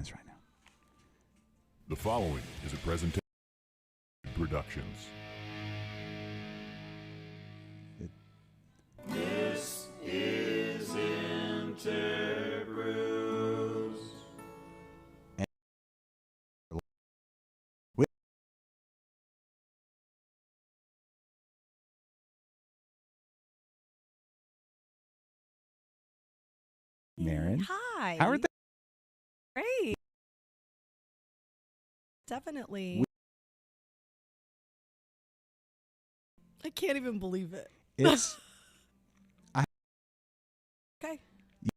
That's right now. The following is a presentation of Productions. This is InterBrews. Maren, Hi. how are things? Great. Definitely. I can't even believe it. It's Okay. Yes,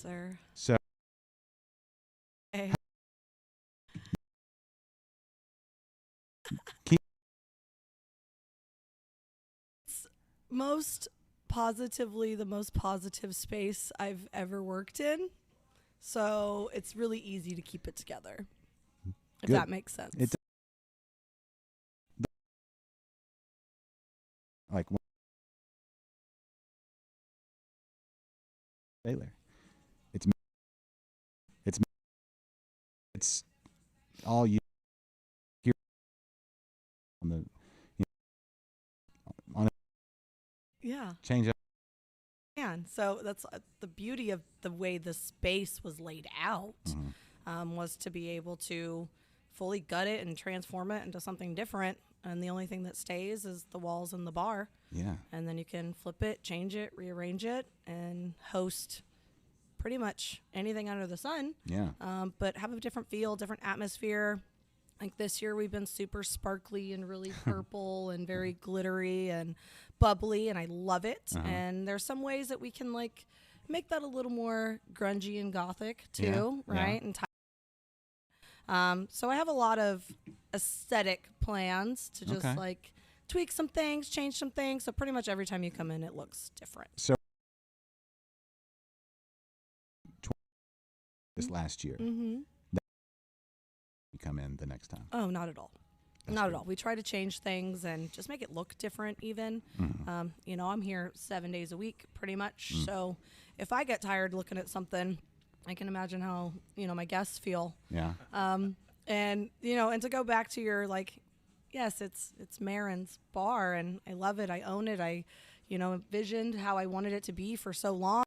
sir. so Hey. It's most positively the most positive space I've ever worked in. So it's really easy to keep it together. If Good. that makes sense. It like Baylor. It's all you hear on the on a Yeah. change up. And so that's the beauty of the way the space was laid out, was to be able to fully gut it and transform it into something different. And the only thing that stays is the walls and the bar. Yeah. And then you can flip it, change it, rearrange it, and host pretty much anything under the sun. Yeah. But have a different feel, different atmosphere. Like this year, we've been super sparkly and really purple and very glittery and bubbly, and I love it. And there's some ways that we can like make that a little more grungy and gothic too, Yeah, right? yeah. And so I have a lot of aesthetic plans to just Okay. like tweak some things, change some things. So pretty much every time you come in, it looks different. So this last year, Mm-hmm. you come in the next time. Oh, not at all. That's Not good. at all. We try to change things and just make it look different even. You know, I'm here 7 days a week pretty much. So if I get tired looking at something, I can imagine how, you know, my guests feel. Yeah. And, you know, and to go back to your like, yes, it's Marin's bar and I love it. I own it. I, you know, envisioned how I wanted it to be for so long.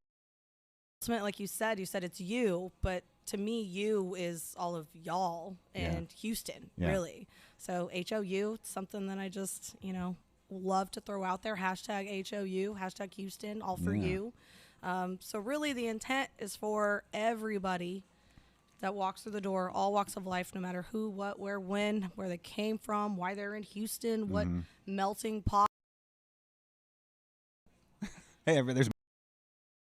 Ultimately, like you said it's you, but to me, you is all of y'all and Houston, Yeah. really. So HOU, it's something that I just, you know, love to throw out there. Hashtag HOU, hashtag Houston, all for Yeah. you. So really the intent is for everybody that walks through the door, all walks of life, no matter who, what, where, when, where they came from, why they're in Houston, what melting pot. Hey, there's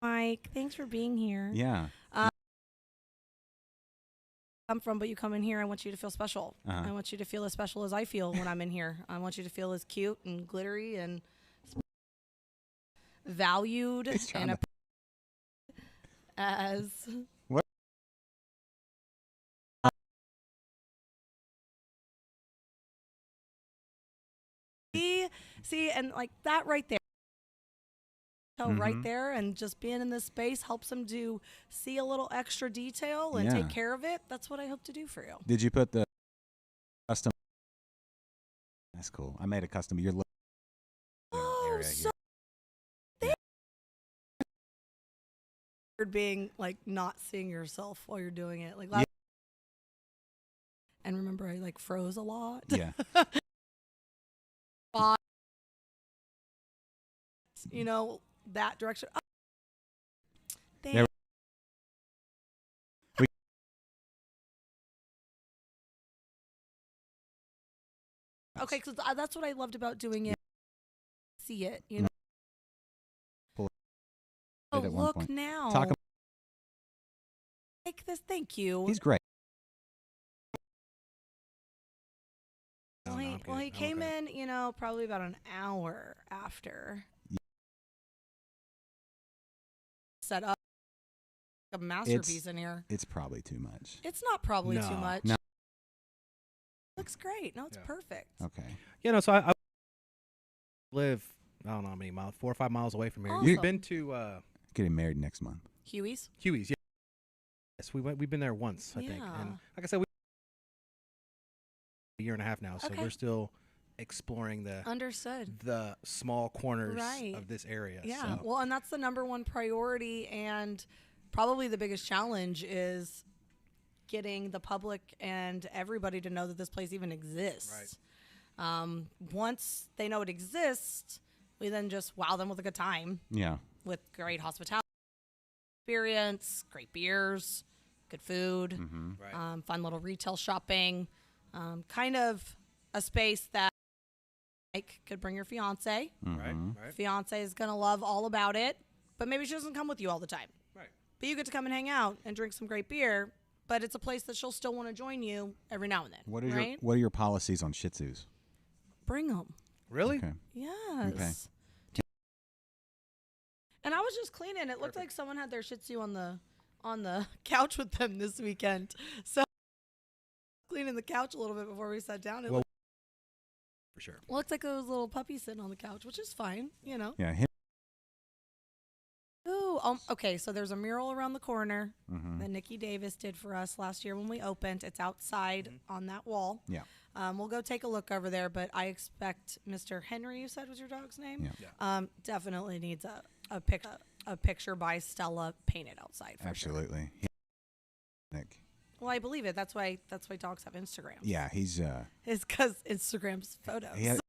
Mike, thanks for being here. yeah. I'm from, but you come in here, I want you to feel special. Uh-huh. I want you to feel as special as I feel when I'm in here. I want you to feel as cute and glittery and valued He's trying and as What? see, and like that right there. Right there, and just being in this space helps them to see a little extra detail and Yeah. take care of it. That's what I hope to do for you. Did you put the custom? That's cool. I made a custom. Your Oh, area so here. weird being like not seeing yourself while you're doing it. Like last and remember I like froze a lot. Yeah. You know, that direction. Oh. There- We- Okay, because that's what I loved about doing it. See it, you know. Pull it Oh, at one look point. now. Talk. Like this. Thank you. He's great. Well, he came in, you know, probably about an hour after. Set up a masterpiece in here. It's probably too much. It's not probably too No. much. No. Looks great. No, it's Yeah. perfect. Okay. You know, so I live, I don't know how many miles, 4 or 5 miles away from here. Awesome. You've been to Getting married next month. Huey's. Huey's, yeah. Yes, we've been there once, I think. Yeah. And like I said, we a year and a half now, so Okay. we're still exploring Understood. the small corners Right. of this area. Yeah. So. Well, and that's the number one priority, and probably the biggest challenge is getting the public and everybody to know that this place even exists. Right. Once they know it exists, we then just wow them with a good time Yeah. with great hospitality experience, great beers, good food, Mm-hmm. Right. fun little retail shopping, kind of a space that like could bring your fiance. Right. Mm-hmm. Right. Fiance is gonna love all about it, but maybe she doesn't come with you all the time. Right. But you get to come and hang out and drink some great beer. But it's a place that she'll still want to join you every now and then. What are right? what are your policies on Shih Tzus? Bring them. Really? Okay. Yes. And I was just cleaning. It looked like someone had their Shih Tzu on the couch with them this weekend. So cleaning the couch a little bit before we sat down. It Well, for sure. looked like it was a little puppy sitting on the couch, which is fine, you know. Yeah. Him. Ooh, okay. So there's a mural around the corner Mm-hmm. that Nikki Davis did for us last year when we opened. It's outside on that wall. Yeah. We'll go take a look over there, but I expect Mr. Henry, you said was your dog's name? Yeah. Definitely needs a picture by Stella painted outside for sure. Absolutely. Nick. Well, I believe it. That's why dogs have Instagram. Yeah. He's It's because Instagram's photos. he had,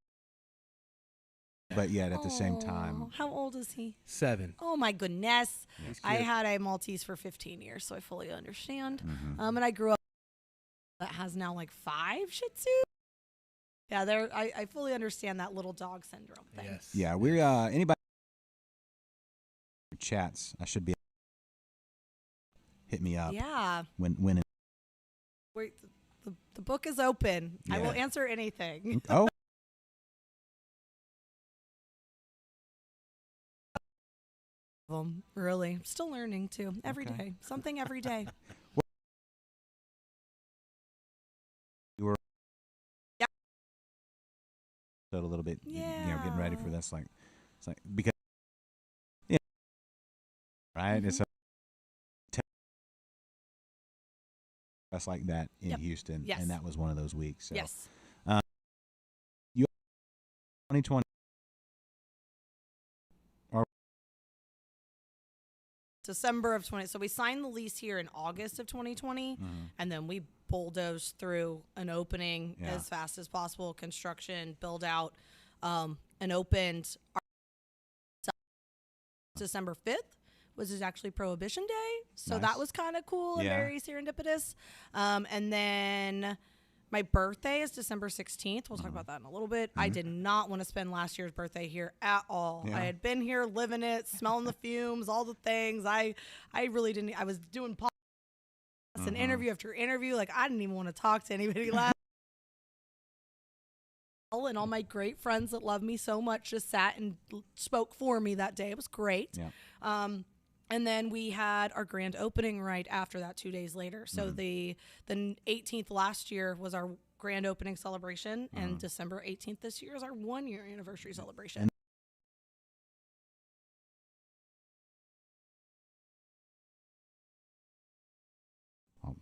but yet at the same Aw, time, how old is he? 7. Oh my goodness. He's I cute. had a Maltese for 15 years, so I fully understand. Mhm. And I grew up that has now like 5 Shih Tzu. Yeah, I fully understand that little dog syndrome thing. Yes. yeah, we're anybody chats. I should be hit me up Yeah. when Wait, the book is open. I will Yeah. answer anything. oh Really. Still learning too. Every day. Okay. Something every day. a little bit, you know, getting ready for Yeah. this. Like it's like because yeah, right. It's a that's like that in Yep. Houston, Yes. and that was one of those weeks. So Yes. 2020. December of 20. So we signed the lease here in August of 2020, and then we bulldozed through an opening Yeah. as fast as possible, construction, build out, and opened December 5th, which is actually Prohibition Day. So Nice. that was kind of cool and Yeah. very serendipitous. And then my birthday is December 16th. We'll talk about that in a little bit. I did not want to spend last year's birthday here at all. Yeah. I had been here living it, smelling the fumes, all the things. I really didn't. I was doing podcasts and interview after interview. Like, I didn't even want to talk to anybody last. And all my great friends that love me so much just sat and spoke for me that day. It was great. Yeah. And then we had our grand opening right after that 2 days later. So the 18th last year was our grand opening celebration, and December 18th this year is our 1-year anniversary celebration.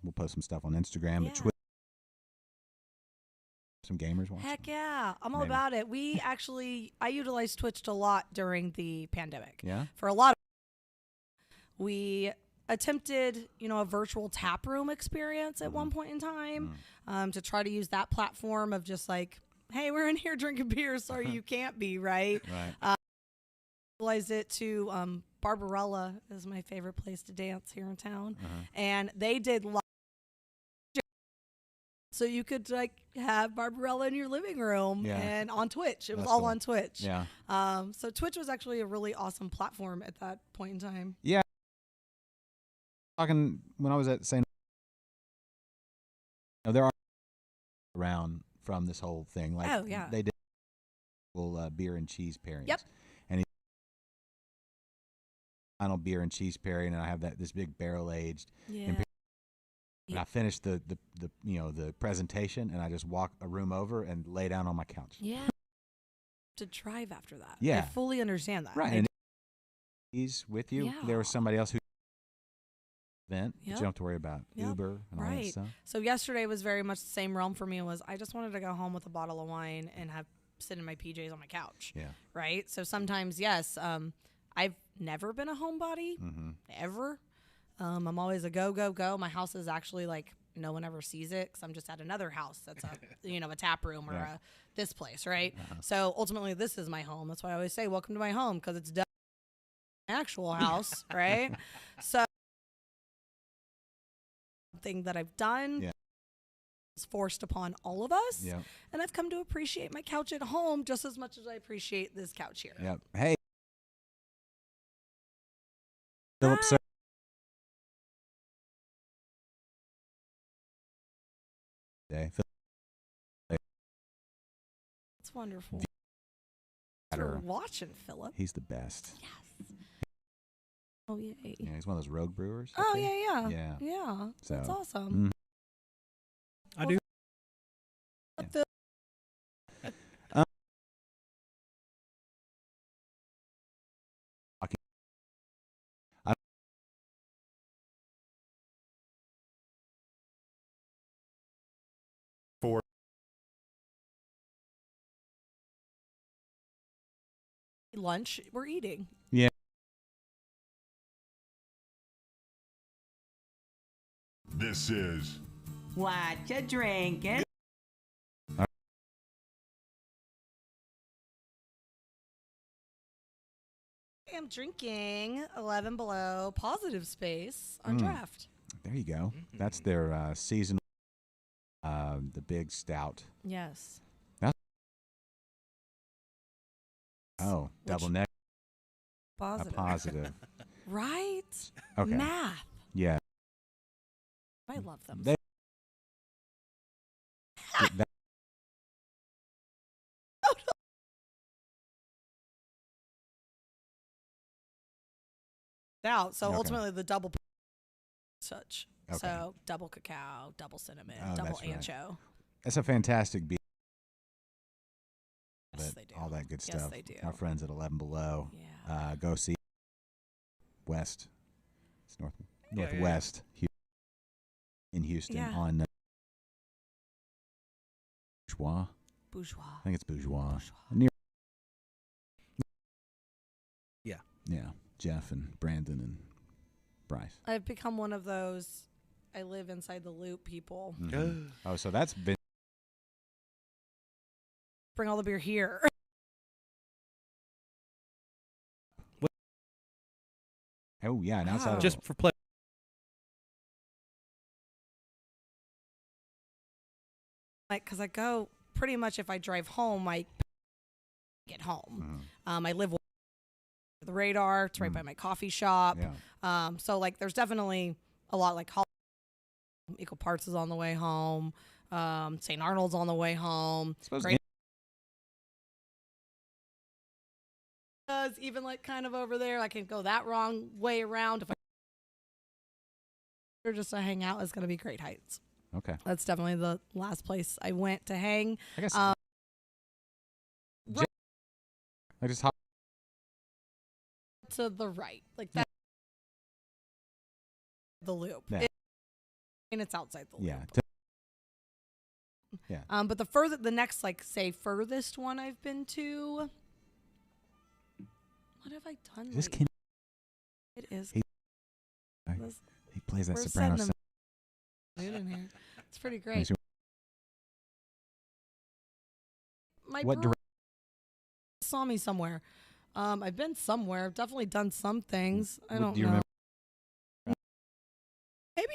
We'll post some stuff on Instagram, Yeah. but Twitter. Some gamers watching. Heck yeah, I'm all Maybe. about it. I utilized Twitch a lot during the pandemic. Yeah. For a lot of, we attempted, a virtual tap room experience at one point in time, to try to use that platform of just like, hey, we're in here drinking beer. Sorry, you can't be, right? Right. Utilized it to Barbarella is my favorite place to dance here in town, and they did live. So you could like have Barbarella in your living room Yeah. and on Twitch. It was That's all cool. on Twitch. Yeah. So Twitch was actually a really awesome platform at that point in time. Talking when I was at St. There are around from this whole thing. Like Oh, yeah. they did beer and cheese pairings. Yep. And final beer and cheese pairing, and I have this big barrel aged. Yeah. And I finished the presentation, and I just walk a room over and lay down on my couch. Yeah. To drive after that. Yeah. I fully understand that. Right. I And he's with you. Yeah. There was somebody else who event. But Yep. you don't have to worry about Yep. Uber and all that Right. stuff. So yesterday was very much the same realm for me. Was I just wanted to go home with a bottle of wine and have sit in my PJs on my couch. Yeah. Right. So sometimes, yes, I've never been a homebody ever. I'm always a go, go, go. My house is actually like no one ever sees it because I'm just at another house that's a a tap room or Yeah. this place, right? So ultimately, this is my home. That's why I always say, "Welcome to my home," because it's my actual house, right? So something that I've done Yeah. is forced upon all of us, Yep. and I've come to appreciate my couch at home just as much as I appreciate this couch here. Yep. Hey. Philip, sir. Day. It's wonderful. Philip, We're watching, Philip. he's the best. Yes. Oh, yay. Yeah, he's one of those rogue brewers. I Oh, think. yeah. Yeah. Yeah. That's So, awesome. I do. The- I- For lunch we're eating. Yeah. this is What you drinking? I am drinking 11 Below Positive Space on draft. There you go. That's their seasonal, the big stout. Yes. Oh, double neck. A Positive. positive. Right? Okay. Math. Yeah. I love them. They, that, Out. So Okay. ultimately the double such. Okay. So double cacao, double cinnamon, Oh, double that's right. ancho. that's a fantastic beer. Yes, they do. All that good Yes, stuff. they do. Our friends at 11 Below. Yeah. Go see West. It's yeah. Northwest in Houston Yeah. on Bourgeois. Bourgeois. I think it's Bourgeois. Bourgeois. Near. Yeah. Yeah. Jeff and Brandon and Bryce. I've become one of those I live inside the loop people. Mhm. Oh, so that's been. Bring all the beer here. Oh yeah, and outside of Just for play. Like, because I go pretty much if I drive home, I get home. I live the Radar. It's right by my coffee shop. yeah. So like, there's definitely a lot like Equal Parts is on the way home. St. Arnold's on the way home. Suppose Great. Even like kind of over there, I can go that wrong way around. If I just to hang out, it's gonna be Great Heights. Okay. That's definitely the last place I went to hang. I guess. Right. I just hop. To the right, like that. The loop. Yeah. And it's outside the loop. Yeah. Yeah. But the next, like, say, furthest one I've been to. What have I done? Is this lately? Ken? It is. He- This- He plays that we're soprano. setting mood in here. It's pretty great. Makes you- My What brewer saw me somewhere. I've been somewhere. I've definitely done some things. I What don't do you know. remember? Maybe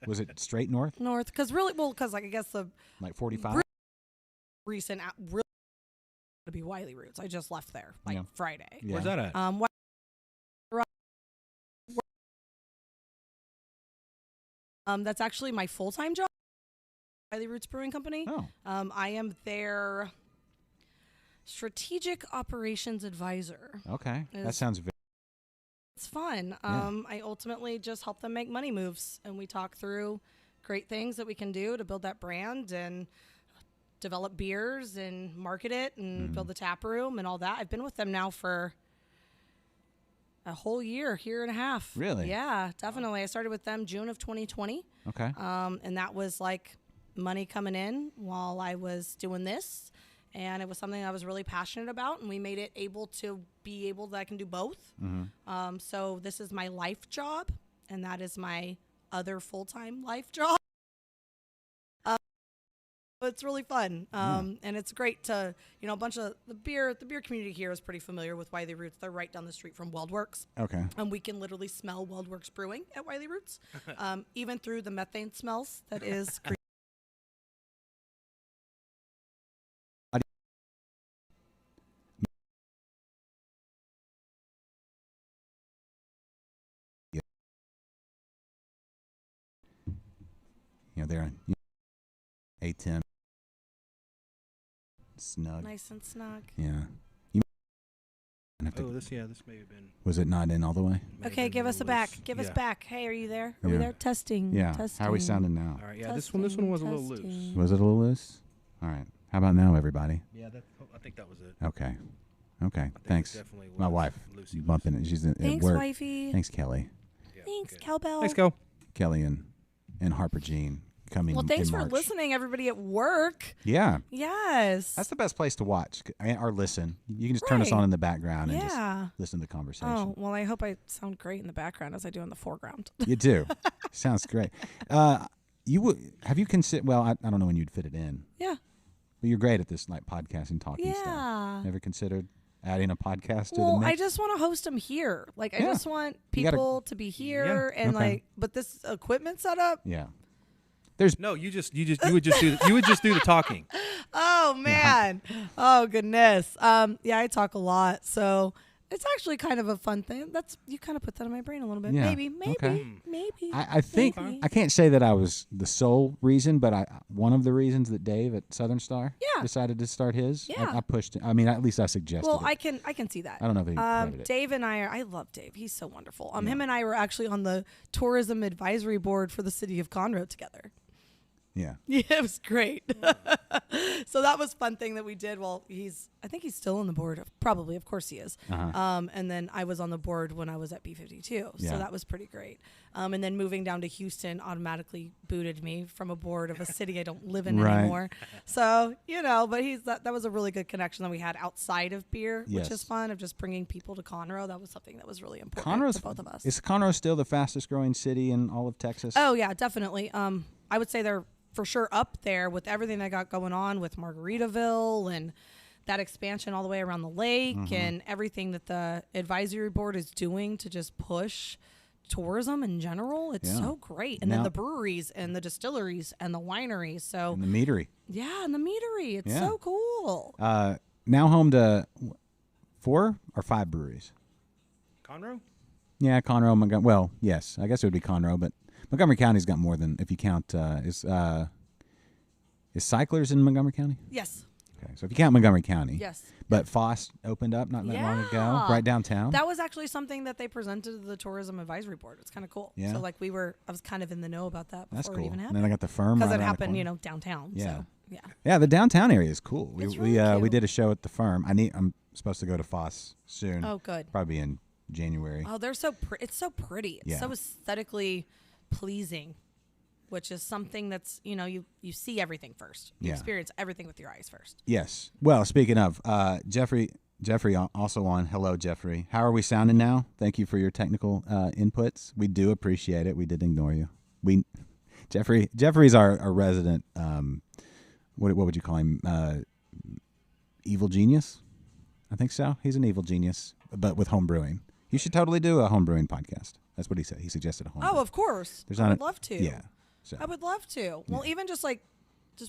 Was it straight north? north, because really, well, because like I guess the Like 45? recent really to be Wiley Roots. I just left there like Yeah. Friday. Yeah. Where's that at? That's actually my full-time job. Wiley Roots Brewing Company. Oh. I am their strategic operations advisor. Okay. That Is- sounds very. It's fun. Yeah. I ultimately just help them make money moves, and we talk through great things that we can do to build that brand and develop beers and market it and build the tap room and all that. I've been with them now for a whole year and a half. Really? Yeah, definitely. I started with them June of 2020. Okay. And that was like money coming in while I was doing this. And it was something I was really passionate about, and we made it able that I can do both. So this is my life job, and that is my other full-time life job. It's really fun, and it's great to, a bunch of the beer community here is pretty familiar with Wiley Roots. They're right down the street from WeldWorks. Okay. And we can literally smell WeldWorks brewing at Wiley Roots, even through the methane smells that is. They're A10. Snug. Nice and snug. Yeah. This may have been. Was it not in all the way? Okay, give us a back. Give us back. Hey, are you there? Are we there? Testing. Yeah. Testing. How are we sounding now? All right. Yeah. This one was a little loose. Was it a little loose? All right. How about now, everybody? Yeah. I think that was it. Okay. Thanks. Definitely My wife loosey-goosey. bumping it. She's at Thanks, work. wifey. Thanks, Kelly. Yeah, Thanks, okay. cowbell. Let's go. Kelly and Harper Jean coming. Well, thanks in for March. listening, everybody at work. Yeah. Yes. That's the best place to watch or listen. You can just turn us on in the background and just listen to the conversation. Oh, well, I hope I sound great in the background as I do in the foreground. You do. Sounds great. Have you considered? Well, I don't know when you'd fit it in. Yeah. But you're great at this, like podcasting, talking stuff. Yeah. Ever considered adding a podcast to the Well, mix? I just want to host them here. Like, I Yeah. just want You gotta- people to be here and Okay. but this equipment setup. Yeah. No, you would just do the talking. Oh man. Oh goodness. Yeah, I talk a lot, so it's actually kind of a fun thing. You kind of put that in my brain a little bit. Yeah. Maybe. Okay. I think maybe. I can't say that I was the sole reason, but one of the reasons that Dave at Southern Star decided to start his. Yeah. I pushed it. I mean, at least I suggested Well, it. I can see that. I don't know if he credited it. Dave and I love Dave. He's so wonderful. Him and I were actually on the tourism advisory board for the city of Conroe together. Yeah. Yeah, it was great. So that was a fun thing that we did. Well, I think he's still on the board. Probably, of course he is. And then I was on the board when I was at B52. Yeah. So that was pretty great. And then moving down to Houston automatically booted me from a board of a city I don't live in Right. anymore. So, but that was a really good connection that we had outside of beer, which Yes. is fun, of just bringing people to Conroe. That was something that was really important to both of us. Is Conroe still the fastest growing city in all of Texas? Oh, yeah, definitely. I would say they're for sure up there with everything they got going on with Margaritaville and that expansion all the way around the lake and everything that the advisory board is doing to just push tourism in general. It's so great. And then the breweries and the distilleries and the wineries. So And the meadery. yeah, and the meadery. It's so cool. Now home to 4 or 5 breweries. Conroe? Yeah, Conroe, Montgomery. Well, yes, I guess it would be Conroe, but Montgomery County's got more than, if you count, is Cyclers in Montgomery County? Yes. Okay, so if you count Montgomery County. Yes. But Foss opened up not that long ago, Yeah. right downtown. That was actually something that they presented to the tourism advisory board. It's kind of cool. Yeah. So like I was kind of in the know about that That's before cool. it even And happened. then I got the firm Because right it around the happened, corner. downtown. Yeah. So, yeah. Yeah, the downtown area is cool. It's we really we cute. did a show at the firm. I'm supposed to go to Foss soon. Oh, good. Probably in January. Oh, they're so it's so pretty. It's Yeah. so aesthetically pleasing, which is something that's, you see everything first. You Yeah. experience everything with your eyes first. Yes. Well, speaking of, Jeffrey also on. Hello, Jeffrey. How are we sounding now? Thank you for your technical inputs. We do appreciate it. We didn't ignore you. Jeffrey's our resident, what would you call him? Evil genius? I think so. He's an evil genius, but with home brewing. You should totally do a home brewing podcast. That's what he said. He suggested a home Oh, brew. of course. There's I not would a- love to. Yeah. So I would love to. Well, even just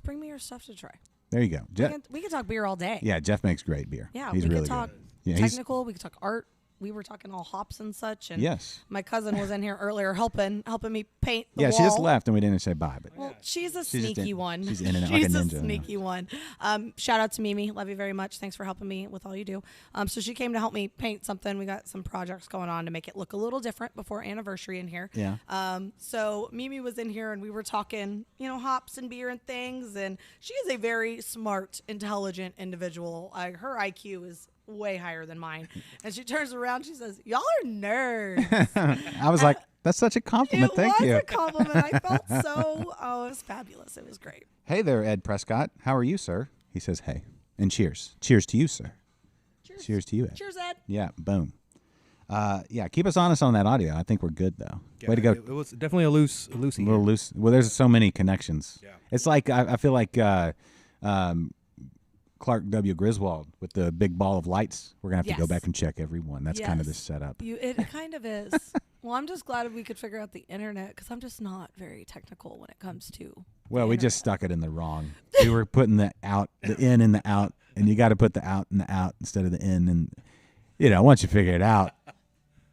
bring me your stuff to try. there you go. We can talk beer all day. Yeah, Jeff makes great beer. Yeah, he's we really could talk good. Yeah, he's- technical. We could talk art. We were talking all hops and such. And Yes. my cousin was in here earlier helping me paint the Yeah, wall. she just left and we didn't say bye. But Well, she's a She's just sneaky in- one. she's in and out like a She's ninja, yeah. sneaky one. Shout out to Mimi. Love you very much. Thanks for helping me with all you do. So she came to help me paint something. We got some projects going on to make it look a little different before anniversary in here. Yeah. So Mimi was in here and we were talking, hops and beer and things. And she is a very smart, intelligent individual. Her IQ is way higher than mine. And she turns around, she says, "Y'all are nerds." I was like, that's such a compliment. It Thank was you. a compliment. I felt so, it was fabulous. It was great. Hey there, Ed Prescott. How are you, sir? He says, hey. And cheers. Cheers to you, sir. Cheers. Cheers to you, Ed. Cheers, Ed. Yeah, boom. Yeah, keep us honest on that audio. I think we're good, though. Yeah, Way to go. It was definitely a loose. A little loose. Well, there's so many connections. Yeah. It's like, I feel like Clark W. Griswold with the big ball of lights. We're going to have to go Yes. back and check every one. That's kind of the Yes. setup. It kind of is. Well, I'm just glad we could figure out the internet because I'm just not very technical when it comes to. Well, the we just internet. stuck it in the wrong. We were putting the in and the out, and you got to put the out in the out instead of the in. And, once you figure it out,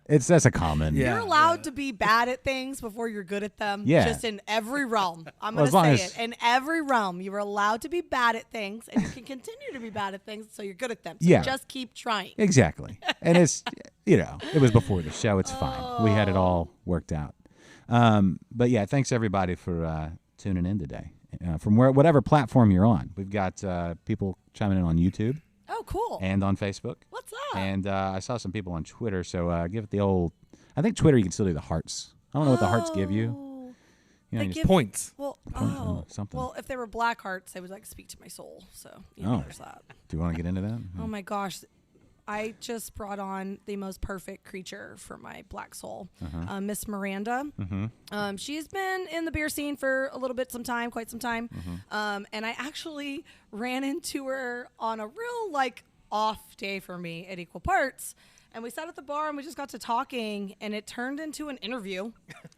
that's a common. Yeah. You're allowed to be bad at things before you're good at them. Yeah. Just in every realm. I'm Well, going as long to say as- it. In every realm, you are allowed to be bad at things, and you can continue to be bad at things so you're good at them. So Yeah. just keep trying. Exactly. And it's, it was before the show. It's fine. We had it all worked out. But yeah, thanks everybody for tuning in today. From whatever platform you're on. We've got people chiming in on YouTube Oh, cool. and on Facebook. What's up? And I saw some people on Twitter. So give it the old, I think Twitter you can still do the hearts. I don't know what the hearts give you. Oh. You know, They you just give- Points. Well, something. Well, if they were black hearts, they would like speak to my soul. So Oh. there's that. do you want to get into that? Oh my gosh. I just brought on the most perfect creature for my black soul, Miss Miranda. She's been in the beer scene for a little bit, quite some time. And I actually ran into her on a real off day for me at Equal Parts. And we sat at the bar and we just got to talking, and it turned into an interview.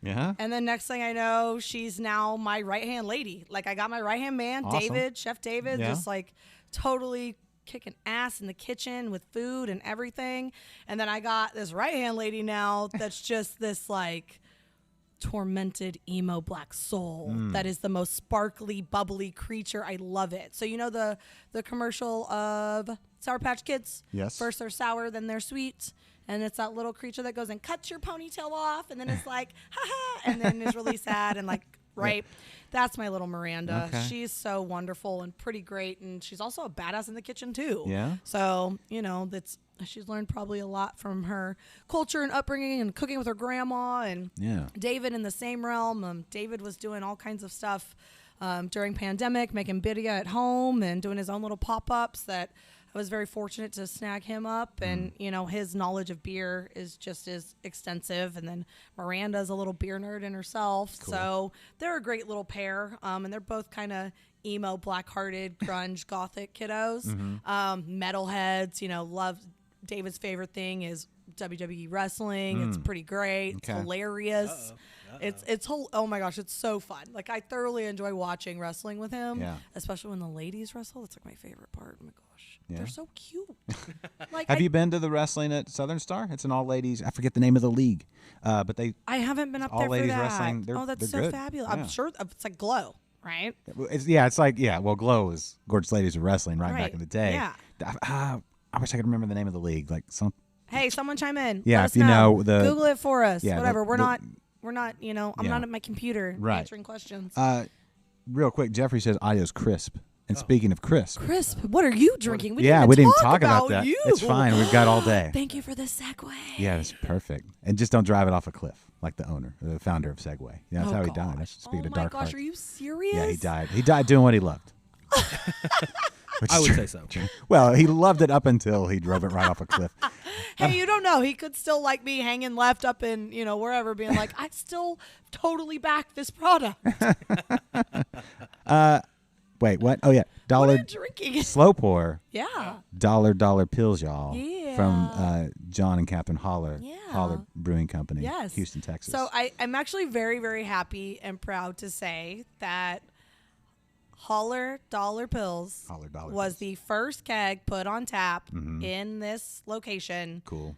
Yeah. And then next thing I know, she's now my right-hand lady. I got my right-hand man, Awesome. David, Chef David, Yeah. just totally kicking ass in the kitchen with food and everything. And then I got this right-hand lady now that's just this tormented emo black soul that is the most sparkly, bubbly creature. I love it. So the commercial of Sour Patch Kids? Yes. First they're sour, then they're sweet. And it's that little creature that goes and cuts your ponytail off, and then it's like, ha-ha, and then is really sad and right? That's my little Miranda. Okay. She's so wonderful and pretty great, and she's also a badass in the kitchen too. Yeah. So, she's learned probably a lot from her culture and upbringing and cooking with her grandma, and Yeah. David in the same realm. David was doing all kinds of stuff during pandemic, making birria at home and doing his own little pop-ups that I was very fortunate to snag him up, and his knowledge of beer is just as extensive. And then Miranda's a little beer nerd in herself, so they're a great little pair. And they're both kind of emo, black-hearted, grunge, gothic kiddos, metalheads. Love David's favorite thing is WWE wrestling. It's pretty great. It's Okay. hilarious. Oh my gosh, it's so fun. I thoroughly enjoy watching wrestling with him, Yeah. especially when the ladies wrestle. It's my favorite part. Oh my gosh. Yeah. They're so cute. Have you been to the wrestling at Southern Star? It's an all ladies. I forget the name of the league, but they. I haven't been up all there for ladies that. wrestling. Oh, that's they're so good. fabulous. Yeah. I'm sure it's like Glow, right? Well, Glow was Gorgeous Ladies of Wrestling right back Right. in the day. Yeah. I wish I could remember the name of the league. Hey, someone chime in. Yeah, Let if us you know the- Google it for us. Yeah, Whatever. We're the- not. I'm Yeah. not at my computer Right. answering questions. Real quick, Jeffrey says audio's crisp. And speaking of crisp, Crisp, what are you drinking? We we didn't even talk about that. you. It's fine. We've got all day. Thank you for the segue. Yeah, it's perfect. And just don't drive it off a cliff like the owner, the founder of Segway. Yeah, that's how he died. That's speaking of dark Oh my gosh, heart. are you serious? Yeah, he died. He died doing what he loved. Which I is would true. say so. Well, he loved it up until he drove it right off a cliff. Hey, you don't know. He could still be hanging left up in, wherever, being like, I still totally back this product. Wait, what? Oh yeah, What are dollar you drinking? slow pour, Yeah. dollar pills, y'all. Yeah. From John and Catherine Holler, Yeah. Holler Brewing Company, Yes. Houston, Texas. So I'm actually very, very happy and proud to say that Holler Dollar Pills Holler Dollar was Pills. the first keg put on tap in this location Cool,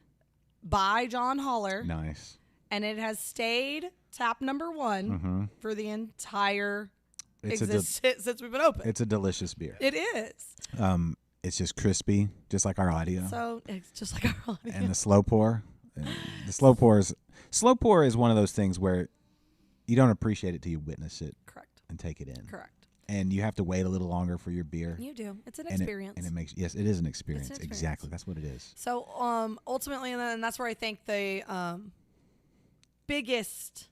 by John Holler. nice. And it has stayed tap number one for the entire It's existence since we've been open. it's a delicious beer. It is. It's just crispy, just like our audio. So it's just like our audio. And the slow pour, slow pour is one of those things where you don't appreciate it till you witness it Correct. and take it in. Correct. and you have to wait a little longer for your beer. You do. It's an And experience. it makes it is an experience. experience. Exactly. That's what it is. So ultimately, and that's where I think the biggest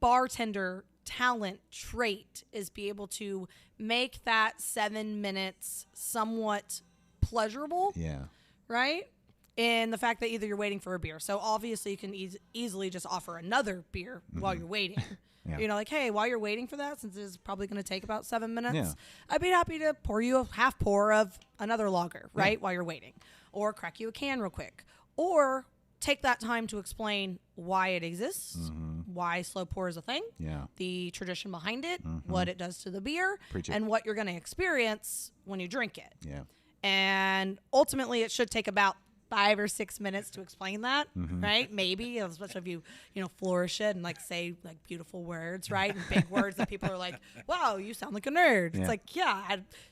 bartender talent trait is be able to make that 7 minutes somewhat pleasurable, Yeah. right? In the fact that either you're waiting for a beer. So obviously you can easily just offer another beer while you're waiting. Yeah. You know, like, hey, while you're waiting for that, since it's probably going to take about 7 minutes, Yeah. I'd be happy to pour you a half pour of another lager, right, while you're waiting. Or crack you a can real quick. Or take that time to explain why it exists, why slow pour is a thing, Yeah. the tradition behind it, what it does to the beer, Preach it. and what you're going to experience when you drink it. Yeah. And ultimately, it should take about 5 or 6 minutes to explain that, right? Maybe, especially if you flourish it and like say like beautiful words, right? And big words that people are like, "Wow, you sound like a nerd." Yeah. It's like,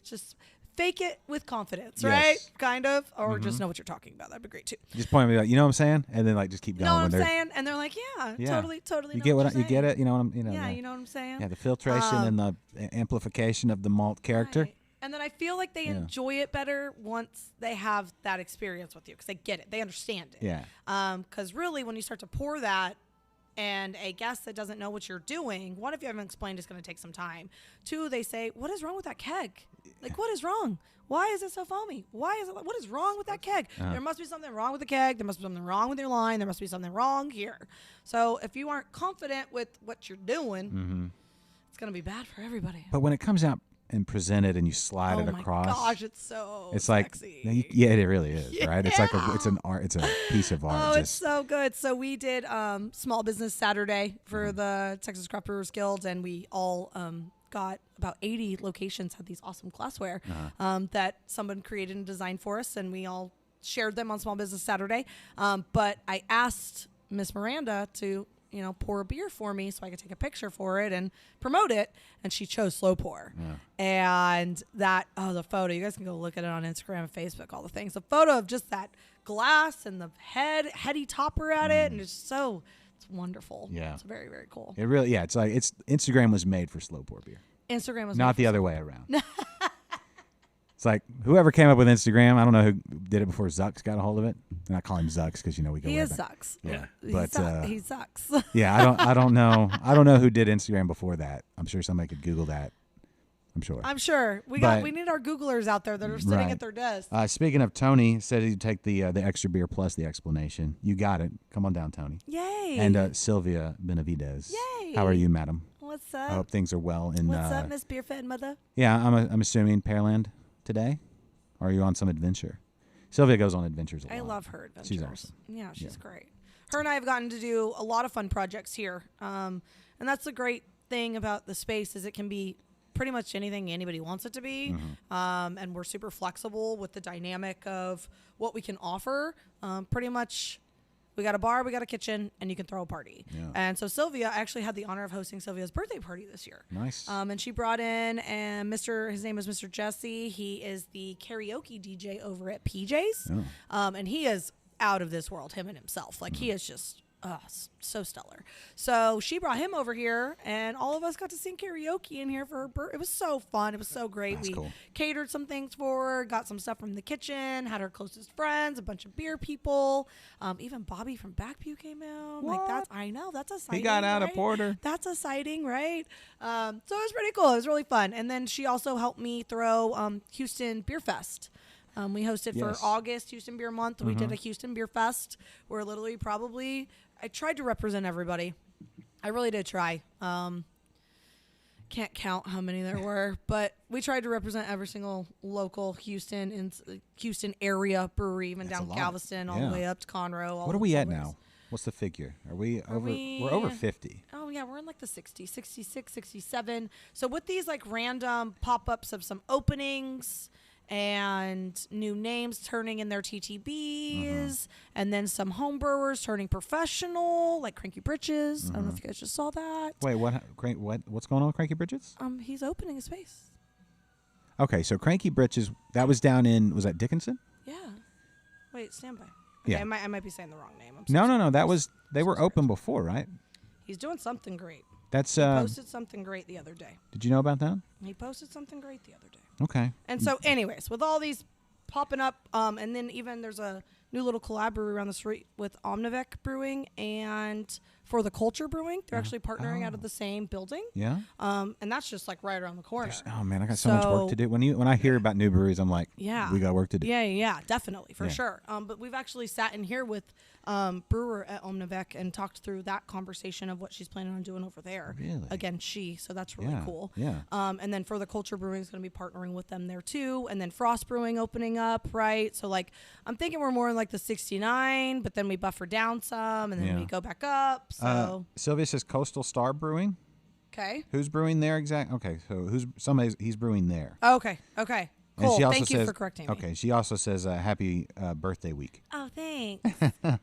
just fake it with confidence, Yes. right? Kind of, or just know what you're talking about. That'd be great too. Just point at me like, you know what I'm saying, and then like just keep You going. know what when I'm they're saying? And they're like, Yeah. totally. You know get what you you're get saying. it. You know what I'm. Yeah, you know what I'm saying. Yeah, the filtration and the amplification of the malt character. Right. And then I feel like they enjoy it better once they have that experience with you because they get it. They understand it. Yeah. Because really, when you start to pour that and a guest that doesn't know what you're doing, one, if you haven't explained, it's going to take some time. Two, they say, what is wrong with that keg? Like, what is wrong? Why is it so foamy? What is wrong with that keg? There must be something wrong with the keg. There must be something wrong with your line. There must be something wrong here. So if you aren't confident with what you're doing, it's going to be bad for everybody. But when it comes out and presented and you slide it my across, gosh, it's so it's like sexy. yeah, it really is, right? It's like it's an art, it's a piece of art. Oh, it's so good. So we did Small Business Saturday for the Texas Craft Brewers Guild, and we all got about 80 locations had these awesome glassware that someone created and designed for us, and we all shared them on Small Business Saturday. But I asked Miss Miranda to pour a beer for me so I could take a picture for it and promote it. And she chose slow pour. And the photo, you guys can go look at it on Instagram and Facebook, all the things. The photo of just that glass and the heady topper at it. And it's wonderful. Yeah. It's very, very cool. It really, it's like Instagram was made for slow pour beer. Instagram was Not made the for other way around. It's like whoever came up with Instagram, I don't know who did it before Zucks got a hold of it. And I call him Zucks because we go He way is back. sucks. Yeah, He but he sucks. yeah, I don't know. I don't know who did Instagram before that. I'm sure somebody could Google that. I'm sure. I'm sure we need our Googlers out there that are sitting Right. at their desk. Speaking of, Tony said he'd take the extra beer plus the explanation. You got it. Come on down, Tony. Yay! And Sylvia Benavidez. Yay! How are you, madam? What's I up? hope things are well. In What's up, Miss Beerfed Mother? Yeah, I'm assuming Pearland today. Or are you on some adventure? Sylvia goes on adventures a lot. I love her adventures. She's awesome. Yeah, she's great. Her and I have gotten to do a lot of fun projects here, and that's the great thing about the space is it can be pretty much anything anybody wants it to be, and we're super flexible with the dynamic of what we can offer. Pretty much, we got a bar, we got a kitchen, and you can throw a party. Yeah. And so Sylvia actually had the honor of hosting Sylvia's birthday party this year. Nice. And she brought in his name is Mr. Jesse. He is the karaoke DJ over at PJ's. Oh. And he is out of this world, him and himself. Like he is just so stellar. So she brought him over here, and all of us got to sing karaoke in here for her birthday. It was so fun. It was so great. That's cool. Catered some things for her, got some stuff from the kitchen, had her closest friends, a bunch of beer people. Even Bobby from Backpew came out. What? Like that's a sighting. He got out right? of Porter. That's a sighting, right? So it was pretty cool. It was really fun. And then she also helped me throw Houston Beer Fest. We hosted for August Houston Beer Month. We did a Houston Beer Fest where literally I tried to represent everybody. I really did try. Can't count how many there were, but we tried to represent every single local Houston area brewery, even That's down a lot. Galveston, all the way up to Conroe. What are we at now? What's the figure? Are we over? We're over 50. Oh, yeah, we're in like the 60, 66, 67. So with these like random pop-ups of some openings and new names turning in their TTBs, and then some home brewers turning professional, like Cranky Britches. I don't know if you guys just saw that. Wait, what's going on with Cranky Britches? He's opening a space. Okay, so Cranky Britches, that was down in, was that Dickinson? Yeah. Wait, stand by. Okay, Yeah. I might be saying the wrong name. No. That was, they were open before, right? He's doing something great. That's He posted something great the other day. Did you know about that? He posted something great the other day. Okay. And so, anyways, with all these popping up, and then even there's a new little collab brewery around the street with Omnivec Brewing and For the Culture Brewing. They're actually partnering out of the same building. Yeah. And that's just like right around the corner. Oh man, I got so much work to do. When I hear about new breweries, I'm like, yeah, we got work to do. Yeah, definitely, for sure. But we've actually sat in here with brewer at Omnivec and talked through that conversation of what she's planning on doing over there. Really? Again, so that's really cool. Yeah. And then For the Culture Brewing is going to be partnering with them there too. And then Frost Brewing opening up, right? So like, I'm thinking we're more in like the 69, but then we buffer down some and then we go back up. So Sylvia says Coastal Star Brewing. okay. Who's brewing there exactly? Okay, so he's brewing there. Okay. And Cool. she also Thank you says, for correcting me. Okay, she also says happy birthday week. Oh, thanks.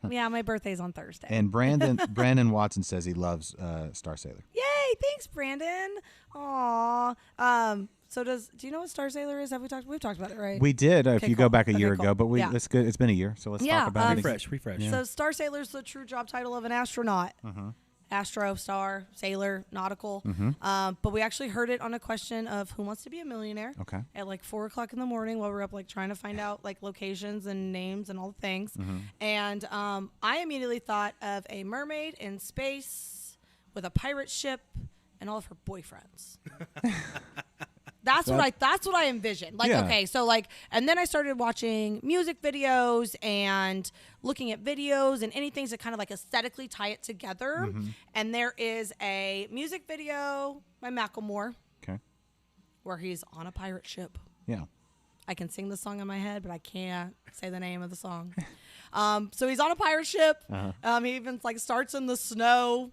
Yeah, my birthday's on Thursday. And Brandon Watson says he loves Star Sailor. Yay! Thanks, Brandon. Aw. So do you know what Star Sailor is? We've talked about it, right? We did if Okay, you go cool. back a year Okay, ago, cool. but Yeah. that's good. It's been a year, so let's talk about it. Refresh. Yeah. So Star Sailor is the true job title of an astronaut. Astro, star, sailor, nautical. But we actually heard it on a question of Who Wants to Be a Millionaire? Okay. At like 4 o'clock in the morning while we were up like trying to find out like locations and names and all the things. And I immediately thought of a mermaid in space with a pirate ship and all of her boyfriends. That's what I envisioned. Like, okay, so like, and then I started watching music videos and looking at videos and anything to kind of like aesthetically tie it together. And there is a music video by Macklemore Okay. where he's on a pirate ship. Yeah. I can sing the song in my head, but I can't say the name of the song. So he's on a pirate ship. He even like starts in the snow.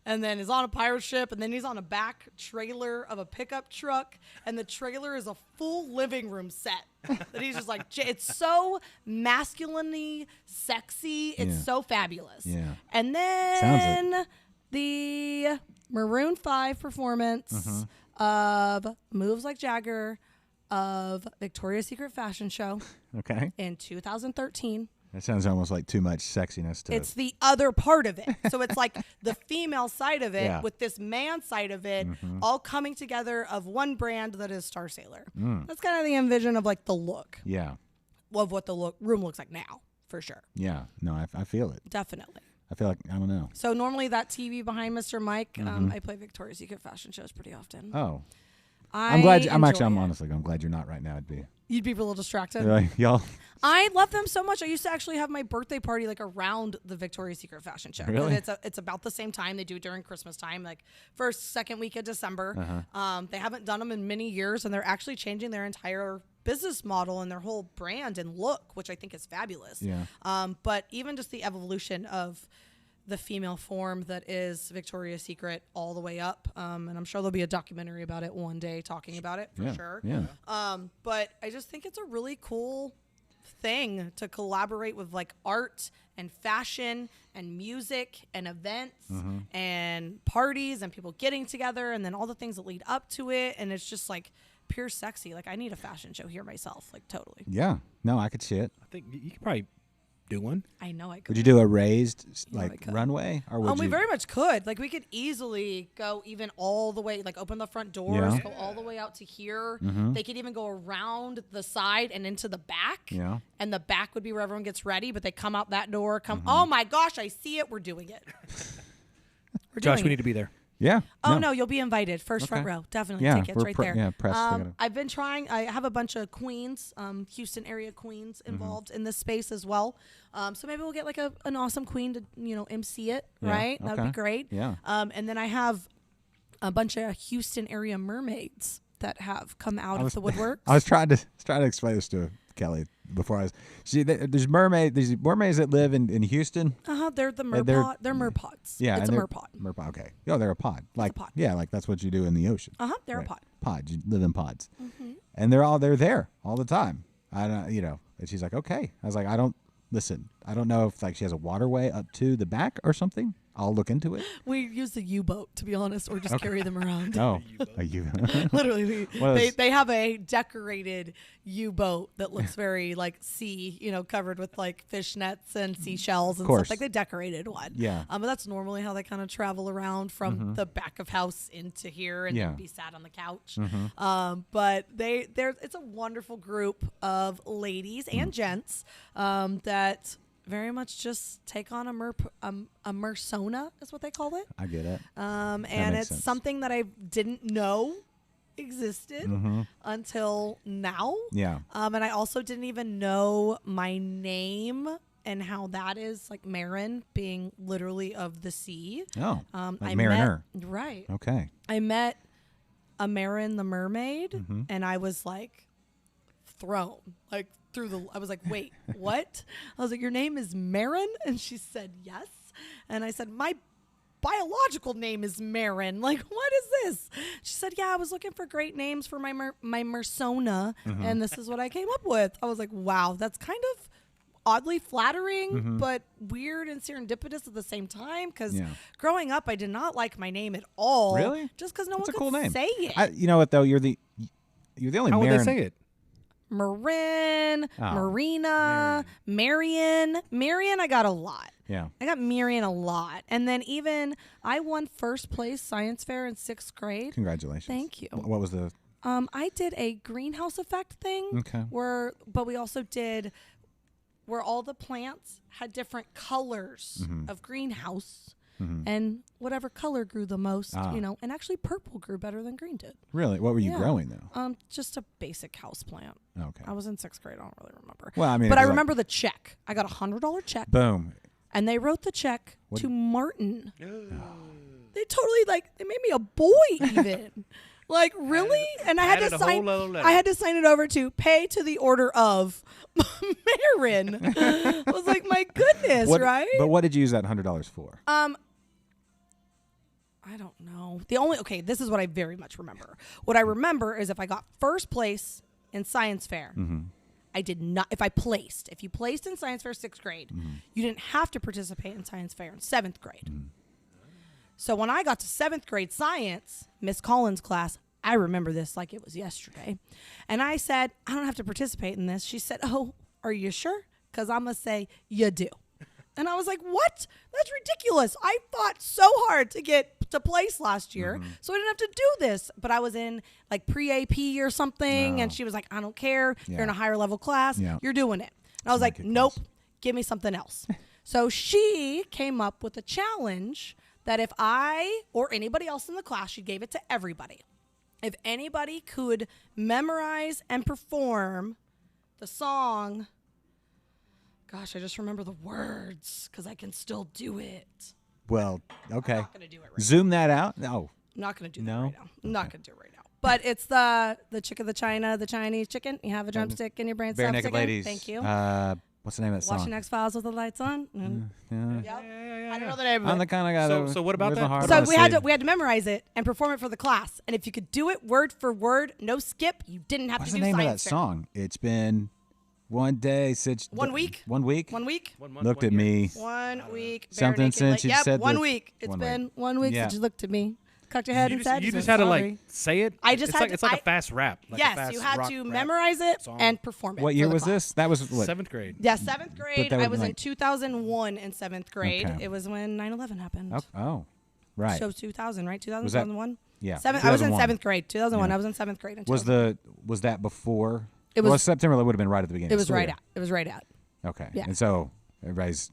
And then he's on a pirate ship, and then he's on a back trailer of a pickup truck, and the trailer is a full living room set. That he's just like, it's so masculinely sexy. It's so fabulous. Yeah. And then the Maroon 5 performance of Moves Like Jagger of Victoria's Secret fashion show Okay. in 2013. That sounds almost like too much sexiness to It's the other part of it. So it's like the female side of it with this man side of it all coming together of one brand that is Star Sailor. That's kind of the envision of like the look Yeah. of what the room looks like now, for sure. Yeah. No, I feel it. Definitely. I feel like, I don't know. So normally that TV behind Mr. Mike, I play Victoria's Secret fashion shows pretty often. Oh. I'm honestly, I'm glad you're not right now. You'd be a little distracted. Like, y'all. I love them so much. I used to actually have my birthday party like around the Victoria's Secret fashion show. Really? And it's about the same time. They do it during Christmas time, like first, second week of December. They haven't done them in many years, and they're actually changing their entire business model and their whole brand and look, which I think is fabulous. Yeah. But even just the evolution of the female form that is Victoria's Secret all the way up. And I'm sure there'll be a documentary about it one day talking about it for sure. Yeah. But I just think it's a really cool thing to collaborate with like art and fashion and music and events and parties and people getting together and then all the things that lead up to it. And it's just like pure sexy. Like I need a fashion show here myself. Like totally. Yeah. No, I could see it. I think you could probably do one. I know I could. Would you do a raised I like could. runway, or would We you? very much could. Like we could easily go even all the way, like open the front doors, Yeah. go all the way out to here. They could even go around the side and into the back. Yeah. And the back would be where everyone gets ready, but they come out that door. Oh my gosh, I see it. We're doing it. We're Josh, doing we it. need to be there. Yeah. Oh no, you'll be invited. First front row, definitely. Yeah, Tickets we're right there. yeah, press, I gotta- I've been trying. I have a bunch of queens, Houston area queens involved in this space as well. So maybe we'll get like an awesome queen to MC it. Yeah, Right, that would okay. be great. Yeah. And then I have a bunch of Houston area mermaids that have come out of the woodwork. I was trying to explain this to Kelly before there's mermaids that live in Houston. They're the they're- merpod. They're merpods. Yeah, it's a and they're- merpod. Merpod. Okay. Oh, they're a pod. Like pod. yeah, like that's what you do in the ocean. They're Right. a pod. Pod. You live in pods, and they're there all the time. I don't, And she's like, okay. I was like, I don't know if like she has a waterway up to the back or something. I'll look into it. We use the U-boat, to be honest, or just carry them around. Oh, a U. Literally, What they have a decorated U-boat that looks very like sea, covered with like fish nets and seashells and course. stuff. Like they decorated one. Yeah. But that's normally how they kind of travel around from the back of house into here and then be sat on the couch. But it's a wonderful group of ladies and gents that very much just take on a mersona is what they call it. I get it. And it's sense. something that I didn't know existed until now. Yeah. And I also didn't even know my name and how that is like Marin being literally of the sea. Oh, I mariner. Right. Okay. I met a Marin the mermaid and I was like thrown like I was like, wait, what? I was like, your name is Marin? And she said, yes. And I said, my biological name is Marin. Like, what is this? She said, yeah, I was looking for great names for my mersona, and this is what I came up with. I was like, wow, that's kind of oddly flattering, but weird and serendipitous at the same time. Because growing up, I did not like my name at all. Really? Just because no That's one a cool could name. say it. You know what though? You're the only How would Marin. they say it? Marin, Marina, Marion. I got a lot. Yeah. I got Marion a lot. And then even I won first place science fair in 6th grade. Congratulations. Thank you. What was the? I did a greenhouse effect thing. Okay. But we also did where all the plants had different colors of greenhouse. And whatever color grew the most, and actually purple grew better than green did. Really? What were you growing though? Just a basic house plant. Okay. I was in 6th grade. I don't really remember. Well, I mean, but I it was remember the check. I got $100 check, boom. and they wrote the check What- to Martin. They totally they made me a boy even. Like really? And I had added to a whole sign. other letter. I had to sign it over to pay to the order of Marin. I was like, my goodness, right? But what did you use that $100 for? I don't know. This is what I very much remember. What I remember is if I got first place in science fair, I did not. If you placed in science fair 6th grade, you didn't have to participate in science fair in 7th grade. So when I got to 7th grade science, Miss Collins' class, I remember this like it was yesterday. And I said, I don't have to participate in this. She said, oh, are you sure? Because I'm going to say, you do. And I was like, what? That's ridiculous. I fought so hard to get to place last year, so I didn't have to do this. But I was in like pre-AP or something, and she was like, I don't care. You're in a higher level class. Yeah. You're doing it. And I was like, nope, give me something else. So she came up with a challenge that if I or anybody else in the class, she gave it to everybody. If anybody could memorize and perform the song, gosh, I just remember the words because I can still do it. Well, okay. I'm not going to do it right Zoom that out. No. I'm not going to do No? that right now. I'm not going to do it right now. But it's the chick of the China, the Chinese chicken. You have a drumstick in your brain. Bare stop Naked sticking. Ladies. Thank you. What's the name of that Watching song? X-Files with the lights on. Yeah. Yep. I don't know the name of I'm it. the kind of guy that. So what about with that? my heart What So on the we had sleeve. to memorize it and perform it for the class. And if you could do it word for word, no skip, you didn't have What's to the do name of that science fair. song? It's been one day since 1 week. 1 week. 1 week. 1 month. Looked 1 at year. me. 1 week. bare Something naked since you yep, said 1 the- week. It's 1 been week. 1 week Yeah. since you looked at me, cocked your head, You and just, said, you just had to sorry. like say it. I just it's had like to- it's like I- a fast rap. Like a Yes, fast you had rock to rap memorize it song. and perform it. What for year the was class. this? That was what? 7th grade. Yeah, 7th grade. that I would was be in like- 2001 in 7th grade. Okay. It was when 9/11 happened. Oh, right. So 2000, right? 2000, Was that- 2001? Yeah. I was in 2001. 7th grade. 2001. Yeah. I was in 7th grade. In Was 2001. that before? It was- Well, September. That would have been right at the beginning. It of was school right year. out. It was right out. Okay. Yeah. And so everybody's.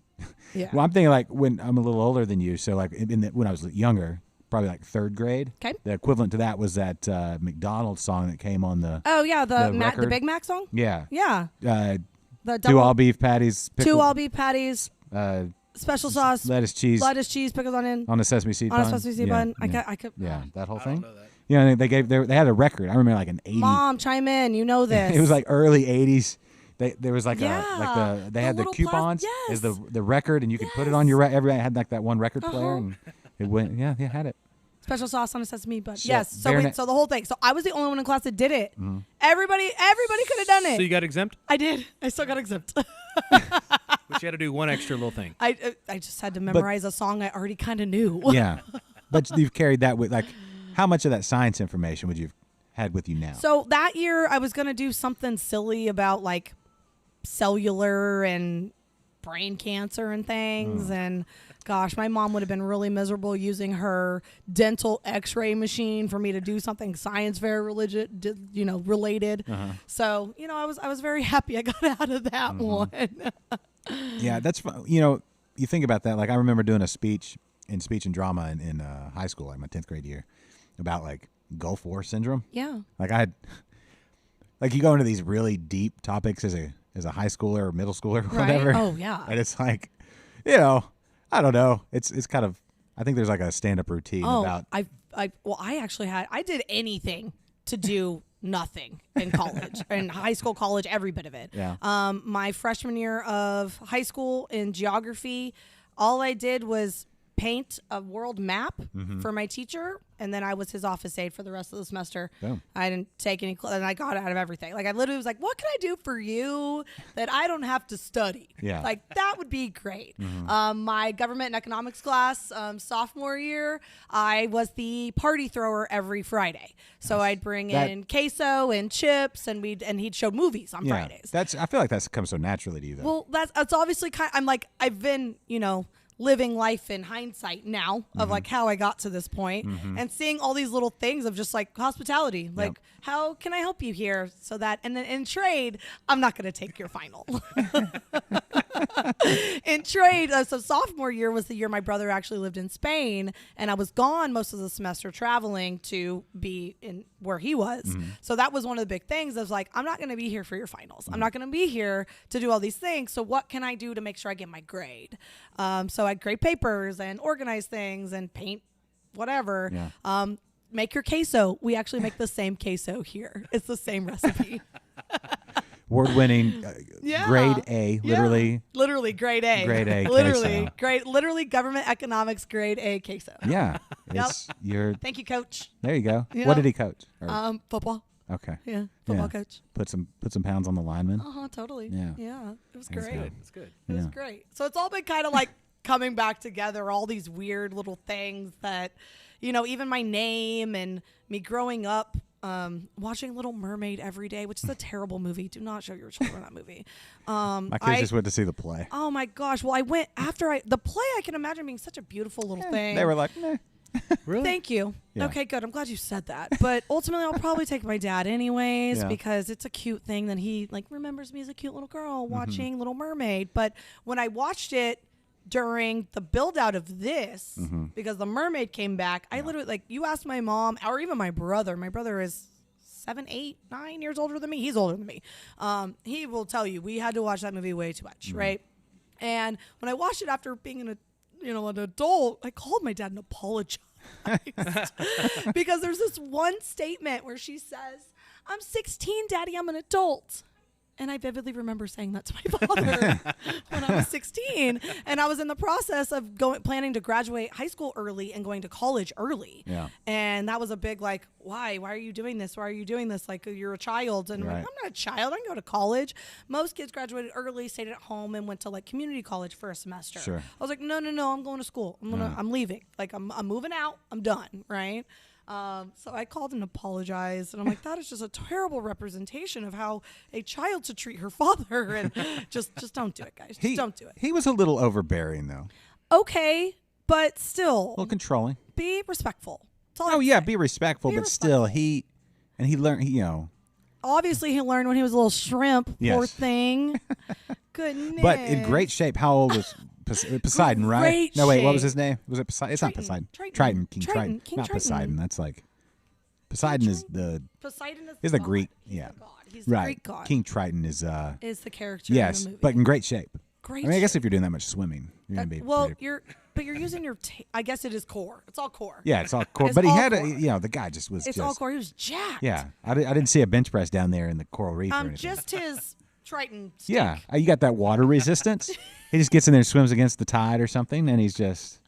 Yeah. Well, I'm thinking like when I'm a little older than you, so like when I was younger, probably like 3rd grade. Okay. The equivalent to that was that McDonald's song that came on the. Oh yeah, the record. Big Mac song. Yeah. Yeah. The The 2 all beef patties. two all beef patties, Uh, special sauce, lettuce, cheese lettuce, cheese, pickles, onion, on a sesame seed on bun. a sesame seed Yeah, bun. Yeah. I could. Yeah, that whole thing. know that. Yeah, they had a record. I remember like an 80. Mom, chime in. You know this. It was like early 80s. There was like Yeah, they the had the little coupons yes. as the record, and you could put it on your everybody had like that one record player, and it went had it. special sauce on a sesame bun. So, Yes. So bare so the whole thing. So I was the only one in class that did it. Everybody could have done it. So you got exempt? I did. I still got exempt. But you had to do one extra little thing. I just had to memorize a song I already kind of knew. Yeah. But you've carried that with, like, how much of that science information would you have had with you now? So that year I was going to do something silly about like cellular and brain cancer and things. And gosh, my mom would have been really miserable using her dental x-ray machine for me to do something science fair related. So, I was very happy I got out of that one. Yeah, that's fun. You think about that. Like, I remember doing a speech in speech and drama in high school, like my 10th grade year, about like Gulf War syndrome. Yeah. Like you go into these really deep topics as a high schooler or middle schooler or Right. whatever. Oh, yeah. And it's like, I don't know. It's kind of, I think there's like a stand-up routine about. I did anything to do nothing in college, in high school, college, every bit of it. Yeah. My freshman year of high school in geography, all I did was paint a world map for my teacher, and then I was his office aide for the rest of the semester. Oh. I didn't take any and I got out of everything. Like, I literally was like, what can I do for you that I don't have to study? Yeah. Like, that would be great. My government and economics class, sophomore year, I was the party thrower every Friday. So I'd bring in queso and chips, and he'd show movies on Fridays. I feel like that's come so naturally to you, though. Well, that's obviously I've been, living life in hindsight now of like how I got to this point, and seeing all these little things of just like hospitality, like how can I help you here, so that, and then in trade, I'm not going to take your final. In trade, so sophomore year was the year my brother actually lived in Spain, and I was gone most of the semester traveling to be in where he was. So that was one of the big things. I was like, I'm not going to be here for your finals. I'm not going to be here to do all these things. So what can I do to make sure I get my grade? So I'd grade papers and organize things and paint whatever. Yeah. Make your queso. We actually make the same queso here. It's the same recipe. Award-winning, grade A, literally. Literally grade A. Grade A Literally, queso. literally government economics grade A queso. Yeah. Yep. You're. Thank you, coach. There you go. Yeah. What did he coach? Or- Football. okay. Yeah, football Yeah. coach. Put some pounds on the lineman. Totally. Yeah. Yeah, it was That's great. good. It's good. It was Yeah. great. So it's all been kind of like coming back together, all these weird little things that, even my name and me growing up, watching Little Mermaid every day, which is a terrible movie. Do not show your children that movie. My kids just went to see the play. Oh my gosh. Well, I went after the play. I can imagine being such a beautiful little thing. They were like, meh. Really? Thank you. Yeah. Okay, good. I'm glad you said that. But ultimately, I'll probably take my dad anyways, Yeah. because it's a cute thing that he remembers me as a cute little girl watching Little Mermaid. But when I watched it during the build out of this, because the mermaid came back, I literally, you asked my mom or even my brother. My brother is 7, 8, 9 years older than me. He's older than me. He will tell you we had to watch that movie way too much, right? And when I watched it after being an adult, I called my dad and apologized because there's this one statement where she says, "I'm 16, Daddy. I'm an adult." And I vividly remember saying that to my father when I was 16. And I was in the process of planning to graduate high school early and going to college early. Yeah. And that was a big, why? Why are you doing this? Why are you doing this? Like, you're a child. And I'm like, I'm not a child. I can go to college. Most kids graduated early, stayed at home, and went to community college for a semester. Sure. I was like, no, I'm going to school. I'm leaving. I'm moving out. I'm done. Right. So I called and apologized, and I'm like, that is just a terrible representation of how a child should treat her father, and just don't do it, guys. Just don't do it. He was a little overbearing, though. Okay, but still, A little controlling. be respectful. That's all I Oh, have to yeah, say. be respectful, Be but still, he learned, Obviously, he learned when he was a little shrimp. Yes. Poor thing. Goodness. but in great shape. How old was Poseidon, right? Great No, wait, what was shape. his name? Was it Poseidon? It's not Poseidon. Triton. King Triton. Triton. King Not Triton. Poseidon. That's Poseidon is the Poseidon is the the Greek. god. He's Yeah. the god. He's the Right. Greek god. King Triton is is the character yes, in the movie. but in great shape. Great I mean, I guess shape. if you're doing that much swimming, you're gonna be pretty, you're using your. I guess it is core. It's all core. yeah, it's all core. It's But he all had core. the guy just was It's just all core. He was jacked. yeah. I didn't see a bench press down there in the coral reef. or anything. Just his Triton. Stick. Yeah, you got that water resistance. He just gets in there and swims against the tide or something, and he's just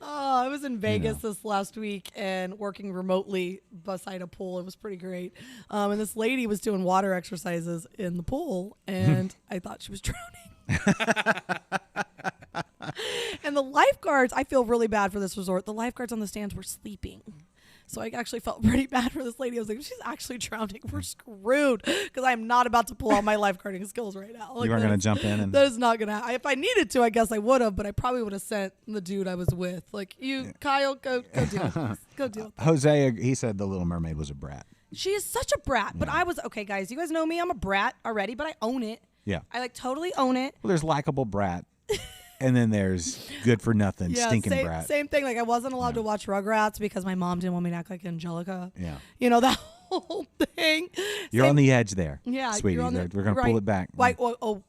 Oh, I was in Vegas this last week and working remotely beside a pool. It was pretty great. And this lady was doing water exercises in the pool, and I thought she was drowning. And the lifeguards, I feel really bad for this resort. The lifeguards on the stands were sleeping. So I actually felt pretty bad for this lady. I was like, she's actually drowning. We're screwed because I'm not about to pull out my lifeguarding skills right now. Like, You weren't going to jump in? And that is not going to happen. If I needed to, I guess I would have, but I probably would have sent the dude I was with. Like, Kyle, go deal with this. Go deal with this. Jose, he said the Little Mermaid was a brat. She is such a brat. But I was, okay, guys, you guys know me. I'm a brat already, but I own it. Yeah. I like totally own it. Well, there's likable brat. And then there's good for nothing, stinking brat. Same thing. Like I wasn't allowed to watch Rugrats because my mom didn't want me to act like Angelica. Yeah. You know, that whole thing. You're on the edge there. Yeah. Sweetie. You're on We're going to pull it back. Like,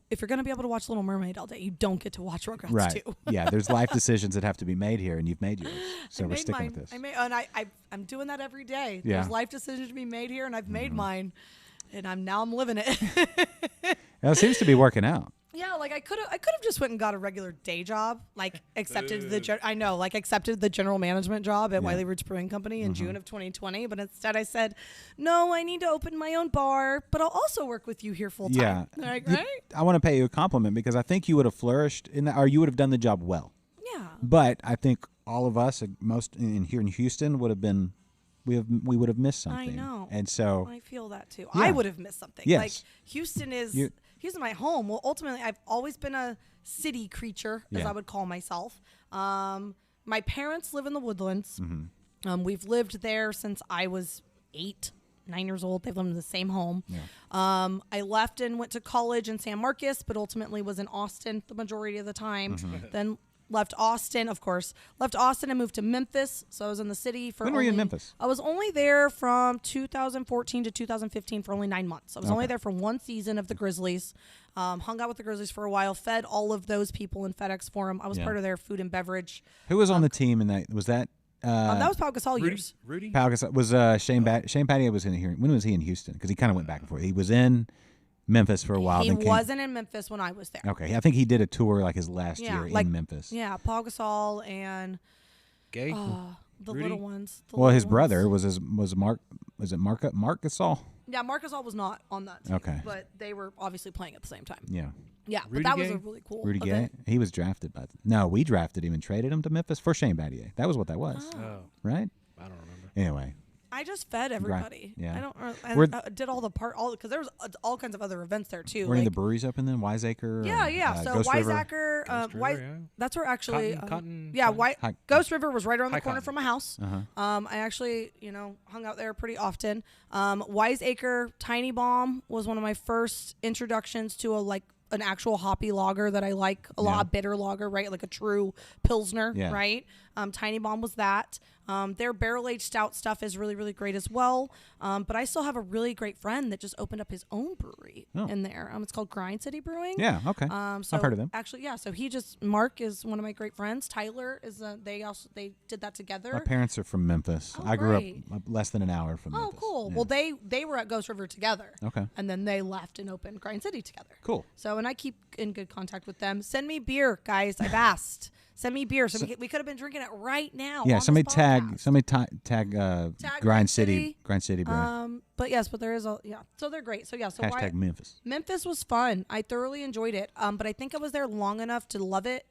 if you're going to be able to watch Little Mermaid all day, you don't get to watch Rugrats Right. too. Yeah, there's life decisions that have to be made here, and you've made yours. So we're sticking with this. I'm doing that every day. Yeah. There's life decisions to be made here, and I've made mine. And I'm living it. It seems to be working out. Yeah, like I could have just went and got a regular day job, like accepted the general management job at Wiley Roots Brewing Company in June of 2020. But instead, I said, no, I need to open my own bar, but I'll also work with you here full time. Yeah, Like, right? I want to pay you a compliment because I think you would have flourished in that, or you would have done the job well. Yeah. But I think all of us, most here in Houston, would have been. We would have missed something. I know. And so I feel that too. Yeah. I would have missed something. Yes. Like Houston is my home. Well, ultimately, I've always been a city creature, as Yeah. I would call myself. My parents live in the Woodlands. Mm-hmm. We've lived there since I was 9 years old. They've lived in the same home. Yeah. I left and went to college in San Marcos, but ultimately was in Austin the majority of the time. Then left Austin and moved to Memphis. So I was in the city for When were you in Memphis? I was only there from 2014 to 2015 for only 9 months. I was only there for one season of the Grizzlies. Hung out with the Grizzlies for a while, fed all of those people in FedEx Forum. I was part of their food and beverage. Who was on the team in that? Was that? That was Pau Gasol years. Rudy? Pau Gasol, was Shane Patty was in here. When was he in Houston? Because he kind of went back and forth. He was in Memphis for a while. He then came, wasn't in Memphis when I was there. Okay, I think he did a tour like his last year in Memphis. Yeah, Pau Gasol and Gay? the Rudy? little ones. Well, his brother was Mark. Was it Mark Gasol? Yeah, Marc Gasol was not on that team. Okay. But they were obviously playing at the same time. Yeah. Yeah, Rudy but that was Gay? a really cool Rudy Gay. event. He was drafted by. No, we drafted him and traded him to Memphis for Shane Battier. That was what that was, Oh, right? I don't remember. Anyway, I just fed everybody. Yeah. I don't. We're- I did all the because there was all kinds of other events there too. were any of like- the breweries open then? Wiseacre? Yeah. So Ghost River? Wiseacre, Ghost River, Wise, yeah. that's where actually, Cotton- yeah, Cotton- Ghost River was right around the High corner Cotton. from my house. I actually, hung out there pretty often. Wiseacre Tiny Bomb was one of my first introductions to an actual hoppy lager that I like a lot, bitter lager, right? Like a true Pilsner, Yeah. right? Tiny Bomb was that. Their barrel-aged stout stuff is really, really great as well. But I still have a really great friend that just opened up his own brewery in there. It's called Grind City Brewing. Yeah. Okay. So I've heard of them. Actually, yeah. So Mark is one of my great friends. Tyler is. They did that together. My parents are from Memphis. Oh, I grew great. up less than an hour from Oh, Memphis. cool. Yeah. Well, they were at Ghost River together. Okay. And then they left and opened Grind City together. Cool. So, and I keep in good contact with them. Send me beer, guys. I've asked. Send me beer. So we could have been drinking it right now. Yeah. on Somebody this tag. podcast. Somebody tag. Tag Grind City. Grind City Brewing. But there is So they're great. So so Hashtag Memphis. Memphis was fun. I thoroughly enjoyed it. But I think I was there long enough to love it.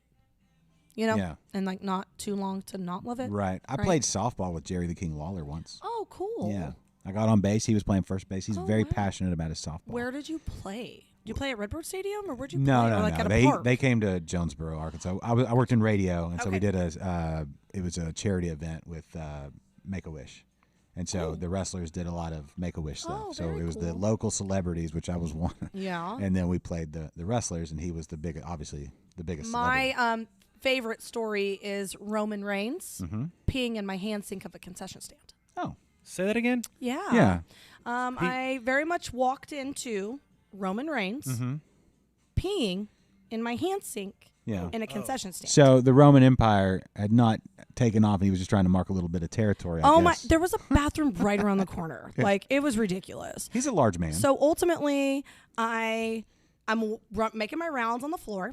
Yeah. And not too long to not love it. Right. I played softball with Jerry the King Lawler once. Oh, cool. Yeah. I got on base. He was playing first base. He's very wow. passionate about his softball. Where did you play? Did you play at Redbird Stadium or where'd you play? No, Or no, like no. At a park? They came to Jonesboro, Arkansas. I worked in radio, and so we Okay. did it was a charity event with Make-A-Wish. And so the wrestlers did a lot of Make-A-Wish stuff. Oh, So very it was the cool. local celebrities, which I was one. Yeah. And then we played the wrestlers, and he was obviously the biggest celebrity. My favorite story is Roman Reigns Mm-hmm. peeing in my hand sink of a concession stand. Oh, Say that again? Yeah. yeah. I very much walked into Roman Reigns peeing in my hand sink Yeah. in a concession stand. So the Roman Empire had not taken off, and he was just trying to mark a little bit of territory, I Oh my! guess. There was a bathroom right around the corner. Like it was ridiculous. He's a large man. So ultimately, I I'm making my rounds on the floor,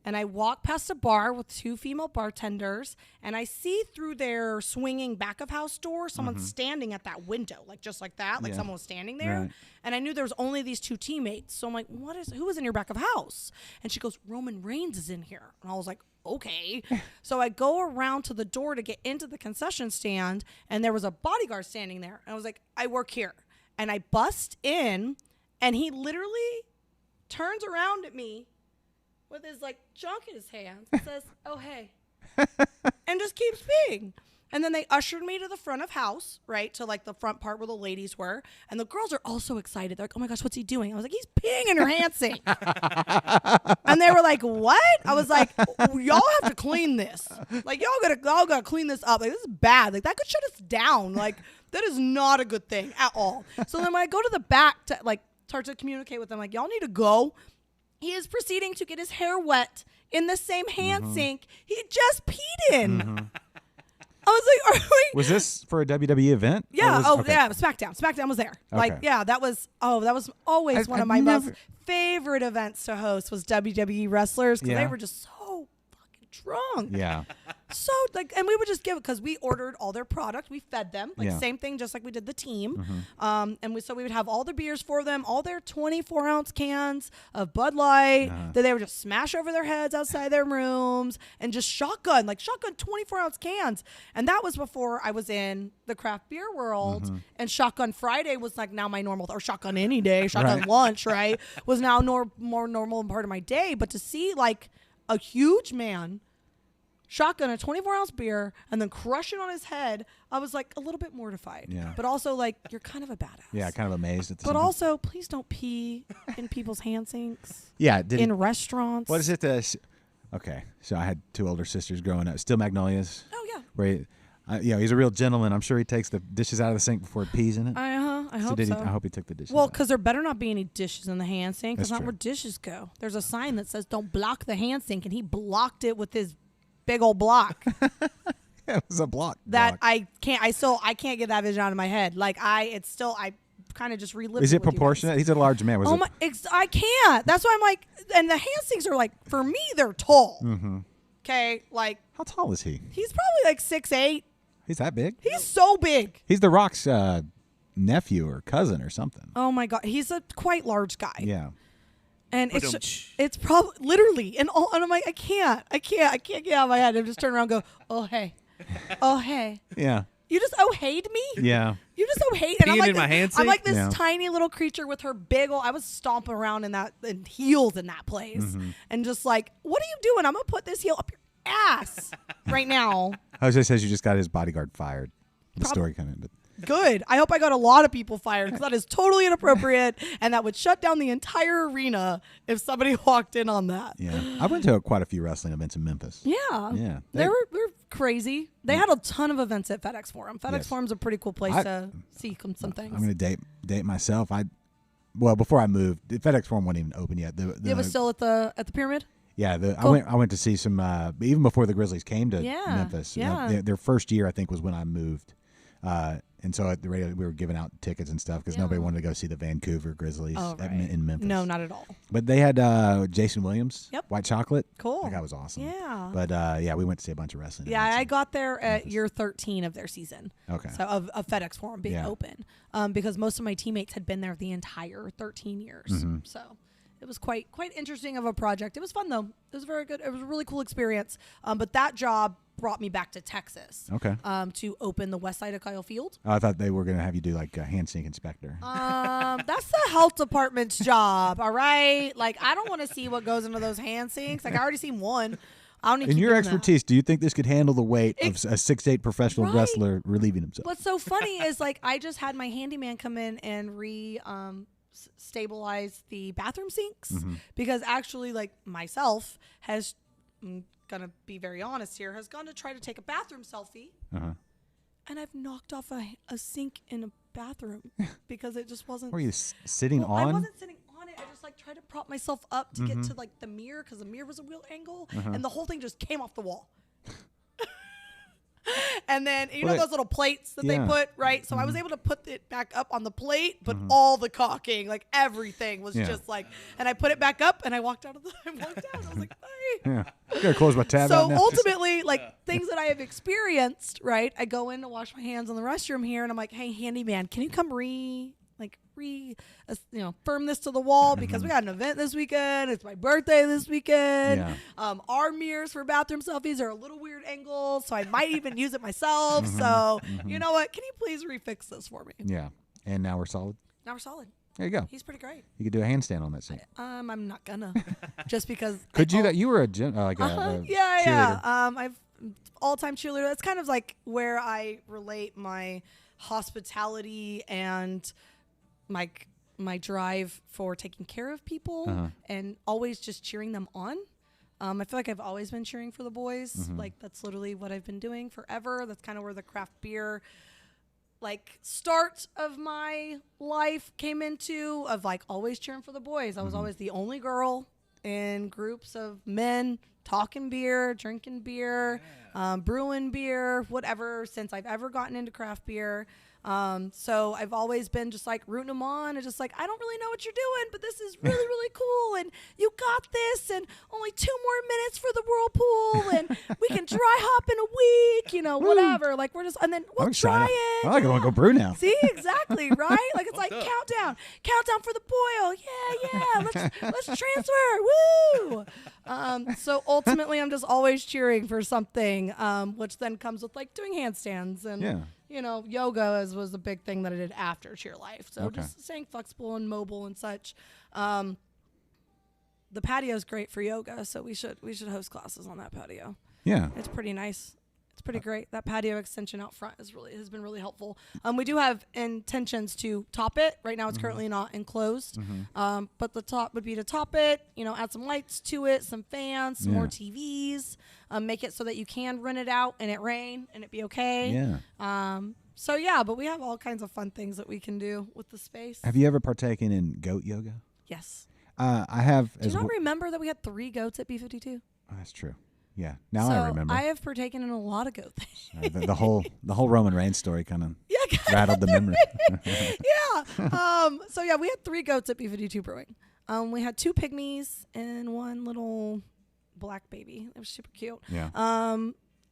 and I walk past a bar with 2 female bartenders, and I see through their swinging back of house door someone standing at that window, like just like that, like someone was standing there. Right. And I knew there was only these 2 teammates. So I'm like, who is in your back of house? And she goes, Roman Reigns is in here. And I was like, okay. So I go around to the door to get into the concession stand, and there was a bodyguard standing there. And I was like, I work here. And I bust in, and he literally turns around at me with his like junk in his hands and says, oh, hey, and just keeps peeing. And then they ushered me to the front of house, right, to like the front part where the ladies were. And the girls are all so excited. They're like, oh my gosh, what's he doing? I was like, he's peeing in your hand sink. And they were like, what? I was like, y'all have to clean this. Like, y'all gotta clean this up. Like, this is bad. Like, that could shut us down. Like, that is not a good thing at all. So then when I go to the back to like start to communicate with them, like, y'all need to go. He is proceeding to get his hair wet in the same hand sink he just peed in. I was like, Was this for a WWE event? Yeah. Okay. Yeah. SmackDown. SmackDown was there. Like, Okay. yeah, that was always one of my most favorite events to host was WWE wrestlers because they were just so fucking drunk. Yeah. So like, and we would just give it because we ordered all their product. We fed them like Yeah. same thing, just like we did the team. And we would have all the beers for them, all their 24-ounce cans of Bud Light that they would just smash over their heads outside their rooms and just shotgun 24-ounce cans. And that was before I was in the craft beer world. And Shotgun Friday was like now my normal, or Shotgun any day, Shotgun lunch, right, was now more normal and part of my day. But to see like a huge man shotgun a 24-ounce beer and then crush it on his head, I was like a little bit mortified. Yeah. But also like, you're kind of a badass. Yeah, kind of amazed at the But also, please don't pee in people's hand sinks. Yeah. In restaurants. What is it? Okay. So I had 2 older sisters growing up. Still Magnolias. Oh, yeah. Where he's a real gentleman. I'm sure he takes the dishes out of the sink before he pees in it. I hope so. I hope he took the dishes Well, out. because there better not be any dishes in the hand sink. That's That's not true. where dishes go. There's a sign that says don't block the hand sink, and he blocked it with his big old block. Yeah, it was a block. I can't get that vision out of my head. Like I kind of just relive. Is it proportionate? He's a large man. I can't. That's why I'm like, and the hand sinks are like, for me, they're tall. Okay, like How tall is he? he's probably like 6'8". He's that big? He's so big. He's The Rock's nephew or cousin or something. Oh my god, he's a quite large guy. Yeah. And it's probably literally, and I'm like, I can't get out of my head. I'm just turning around and go, oh hey, oh hey. Yeah. You just oh heyed me? Yeah. You just oh hate, and I'm Peeing like in my hand I'm like sink? this Yeah. tiny little creature with her big old. I was stomping around in heels in that place, and just like, what are you doing? I'm gonna put this heel up your ass right now. Jose says you just got his bodyguard fired. The story kind of. But Good. I hope I got a lot of people fired because that is totally inappropriate, and that would shut down the entire arena if somebody walked in on that. yeah, I went to quite a few wrestling events in Memphis. Yeah. Yeah. They're crazy. They had a ton of events at FedEx Forum. FedEx Yes. Forum's a pretty cool place to see some things. I'm going to date myself. Before I moved, the FedEx Forum wasn't even open yet. It was still at the pyramid? Yeah, Cool. I went to see some even before the Grizzlies came to Yeah, Memphis. yeah. Their first year I think was when I moved, and so at the radio we were giving out tickets and stuff because nobody wanted to go see the Vancouver Grizzlies in Memphis. No, not at all. But they had Jason Williams, Yep. White Chocolate. Cool. That guy was awesome. Yeah. But we went to see a bunch of wrestling. Yeah, events I got there at year 13 of their season. Okay. So of FedEx Forum being Yeah. open, because most of my teammates had been there the entire 13 years. Mm-hmm. So it was quite interesting of a project. It was fun though. It was very good. It was a really cool experience. But that job brought me back to Texas. Okay. To open the west side of Kyle Field. I thought they were going to have you do like a hand sink inspector. That's the health department's job. All right. Like I don't want to see what goes into those hand sinks. Like I already seen one. I don't need. In to your do expertise, do you think this could handle the weight of a 6'8" professional Right. wrestler relieving himself? What's so funny is like I just had my handyman come in and stabilize the bathroom sinks because actually like myself I'm gonna be very honest here, has gone to try to take a bathroom selfie and I've knocked off a sink in a bathroom because it just wasn't. Were you sitting Well, I on? wasn't sitting on it. I just like tried to prop myself up to get to like the mirror because the mirror was a real angle and the whole thing just came off the wall. And then, you Well, know those little plates that yeah. they put, right? So I was able to put it back up on the plate, but all the caulking, like everything was Yeah. just like, and I put it back up and I walked out. I was like, bye. Yeah. I gotta close my tab out So now. ultimately, like things that I have experienced, right? I go in to wash my hands in the restroom here, and I'm like, "Hey, handyman, can you come firm this to the wall because we got an event this weekend. It's my birthday this weekend. Yeah. Our mirrors for bathroom selfies are a little weird angles, so I might even use it myself. So you know what? Can you please refix this for me? Yeah. And now we're solid. Now we're solid. There you go. He's pretty great. You could do a handstand on that sink. I'm not gonna, just because. Could you that? You were a gym, a cheerleader. Yeah. I've all-time cheerleader. That's kind of like where I relate my hospitality and my drive for taking care of people and always just cheering them on. I feel like I've always been cheering for the boys. Like that's literally what I've been doing forever. That's kind of where the craft beer start of my life came into, of always cheering for the boys. I was always the only girl in groups of men talking beer, drinking beer, brewing beer, whatever, since I've ever gotten into craft beer. So I've always been just rooting them on and just I don't really know what you're doing, but this is really, really cool. And you got this, and only 2 more minutes for the whirlpool, and we can dry hop in a week, whatever. We're just, and then we'll try it. I want to go brew now. See, exactly, right? It's countdown for the boil. Yeah. Let's transfer. Woo! So ultimately, I'm just always cheering for something, which then comes with doing handstands and yoga was a big thing that I did after cheer life. So just staying flexible and mobile and such. The patio is great for yoga, so we should host classes on that patio. Yeah. It's pretty nice. It's pretty great. That patio extension out front has been really helpful. We do have intentions to top it. Right now it's currently not enclosed. But the top would be to top it, add some lights to it, some fans, some more TVs, make it so that you can rent it out and it rain and it be okay. Yeah. But we have all kinds of fun things that we can do with the space. Have you ever partaken in goat yoga? Yes. I have. Do you not remember that we had 3 goats at B52? Oh, that's true. Yeah. Now I remember. I have partaken in a lot of goat things. The whole Roman Reigns story kind of rattled the memory. We had 3 goats at B52 Brewing. We had 2 pygmies and 1 little black baby. It was super cute. Yeah.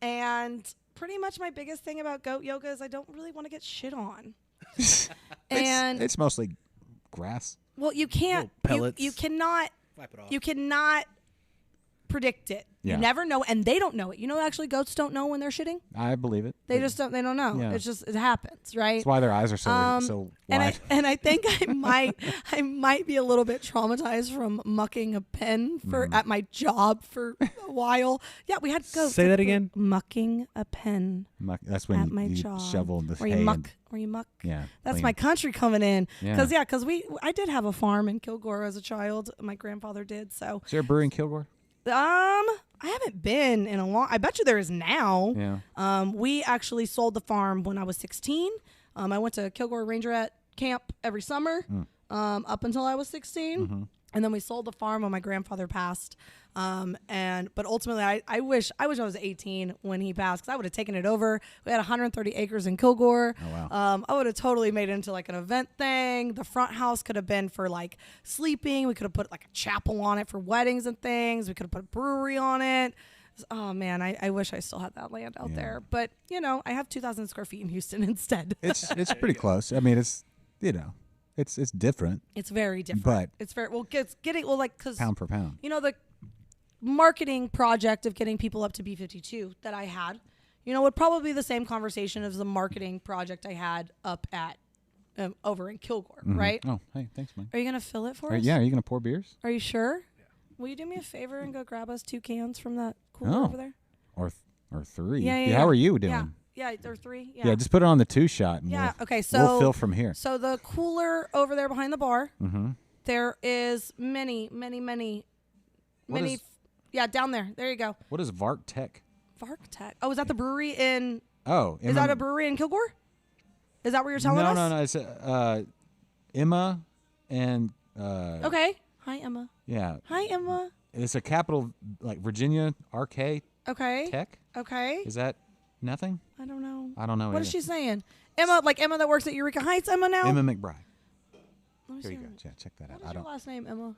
And pretty much my biggest thing about goat yoga is I don't really want to get shit on. It's mostly grass. Well, you can't. Pellets. You cannot. Wipe it off. You cannot predict it. Yeah. You never know, and they don't know it. Actually, goats don't know when they're shitting. I believe it. They just don't. They don't know. Yeah. it happens, right? That's why their eyes are so wide. And I think I might be a little bit traumatized from mucking a pen at my job for a while. Yeah, we had goats. Say that again. Mucking a pen. That's when at my you job. shovel the Where hay. you muck. Where you muck. Yeah. That's clean. my country coming in. Yeah. Because I did have a farm in Kilgore as a child. My grandfather did. So. Is there a brewery in Kilgore? I haven't been in a long. I bet you there is now. Yeah. We actually sold the farm when I was 16. I went to Kilgore Rangerette camp every summer, up until I was 16, and then we sold the farm when my grandfather passed. But ultimately, I wish I was 18 when he passed, because I would have taken it over. We had 130 acres in Kilgore. Oh, wow. I would have totally made it into an event thing. The front house could have been for sleeping. We could have put a chapel on it for weddings and things. We could have put a brewery on it. Oh man, I wish I still had that land out there. But I have 2,000 square feet in Houston instead. It's pretty close. I mean, it's it's different. It's very different. But it's very because pound for pound. The marketing project of getting people up to B52 that I had, would probably be the same conversation as the marketing project I had up at over in Kilgore, right? Oh, hey, thanks, man. Are you gonna fill it for us? Yeah, are you gonna pour beers? Are you sure? Yeah. Will you do me a favor and go grab us 2 cans from that cooler over there? Or 3. Yeah. How are you doing? Yeah, or 3. Yeah, just put it on the 2 shot. And okay, so we'll fill from here. So the cooler over there behind the bar, there is many. Yeah, down there. There you go. What is Vark Tech? Vark Tech. Oh, is that the brewery in? Oh, is that a brewery in Kilgore? Is that what you're telling us? No. It's Emma and. Okay. Hi, Emma. Yeah. Hi, Emma. It's a capital Virginia RK Okay. Tech. Okay. Is that Nothing? I don't know. I don't know What either. is she saying? Emma, like Emma that works at Eureka Heights, Emma now? Emma McBride. Let me Here see you go. her- Yeah, check that out. What is your last name, Emma?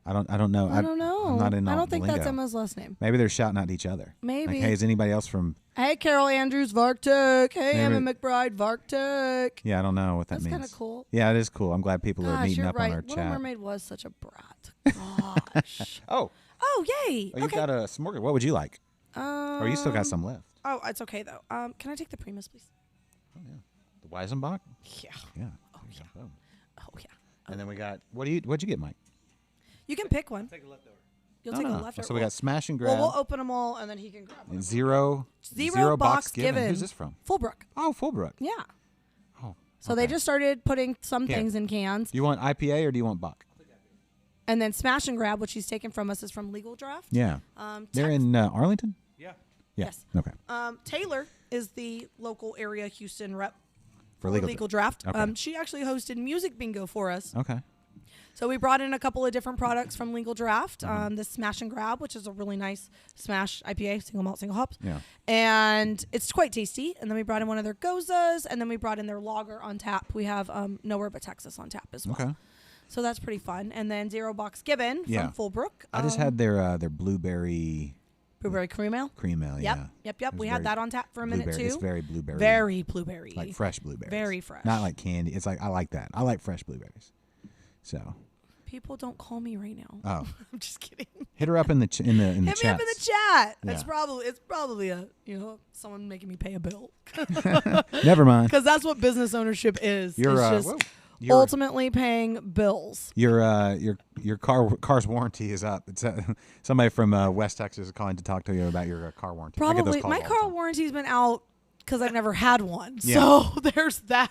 I don't know. I don't know. I'm not in I all don't the think that's lingo. Emma's last name. Maybe they're shouting out to each other. Maybe. Like, hey, is anybody else from... Hey, Carol Andrews, Vartek. Hey, Maybe- Emma McBride, Vartek. Yeah, I don't know what that That's means. kind of cool. Yeah, it is cool. I'm glad people are Gosh, meeting you're up right. on our Little chat. Mermaid was such a brat. Gosh. Oh, Oh, yay. you've Okay. got a smorgasbord. What would you like? Or you still got some left? Oh, it's okay, though. Can I take the Primus, please? Oh, yeah. The Weizenbach? Yeah. Yeah. Oh, There you yeah. go. Boom. Oh, yeah. And then we got... What'd you get, Mike? You can pick one. Take a leftover. You'll No, take no, a no. leftover. So we got Smash and Grab. Well, we'll open them all, and then he can grab one. and Zero Box Given. Who's this from? Fullbrook. Oh, Fullbrook. Yeah. Oh. So they okay. just started putting some Here. things in cans. Do you want IPA or do you want Bach? And then Smash and Grab, which he's taken from us, is from Legal Draft. Yeah. They're Tex- in Arlington? Yeah. Yeah. Yes. Okay. Taylor is the local area Houston rep For Legal Draft. Okay. She actually hosted music bingo for us. Okay. So we brought in a couple of different products from Legal Draft. Mm-hmm. The Smash and Grab, which is a really nice Smash IPA, single malt, single hops. Yeah. And it's quite tasty. And then we brought in one of their Gozas, and then we brought in their lager on tap. We have Nowhere But Texas on tap as well. Okay. So that's pretty fun. And then Zero Box Given Yeah. from Fullbrook. I just had their blueberry Blueberry Cream Ale. cream ale. Yep, Yeah. yep. It was We had very that on tap for a minute blueberry. too. It's very blueberry. Very blueberry. Like fresh blueberries. Very fresh. Not like candy. It's like I like that. I like fresh blueberries. So. People don't call me right now. Oh. I'm just kidding. Hit her up in the in the Hit me chats. up in the chat. Yeah. It's probably a someone making me pay a bill Never mind. because that's what business ownership is. You're it's just ultimately paying bills. your car's warranty is up. It's somebody from West Texas is calling to talk to you about your car warranty. I get those Probably calls my all the car time. warranty's been out because I've never had one. Yeah. So there's that.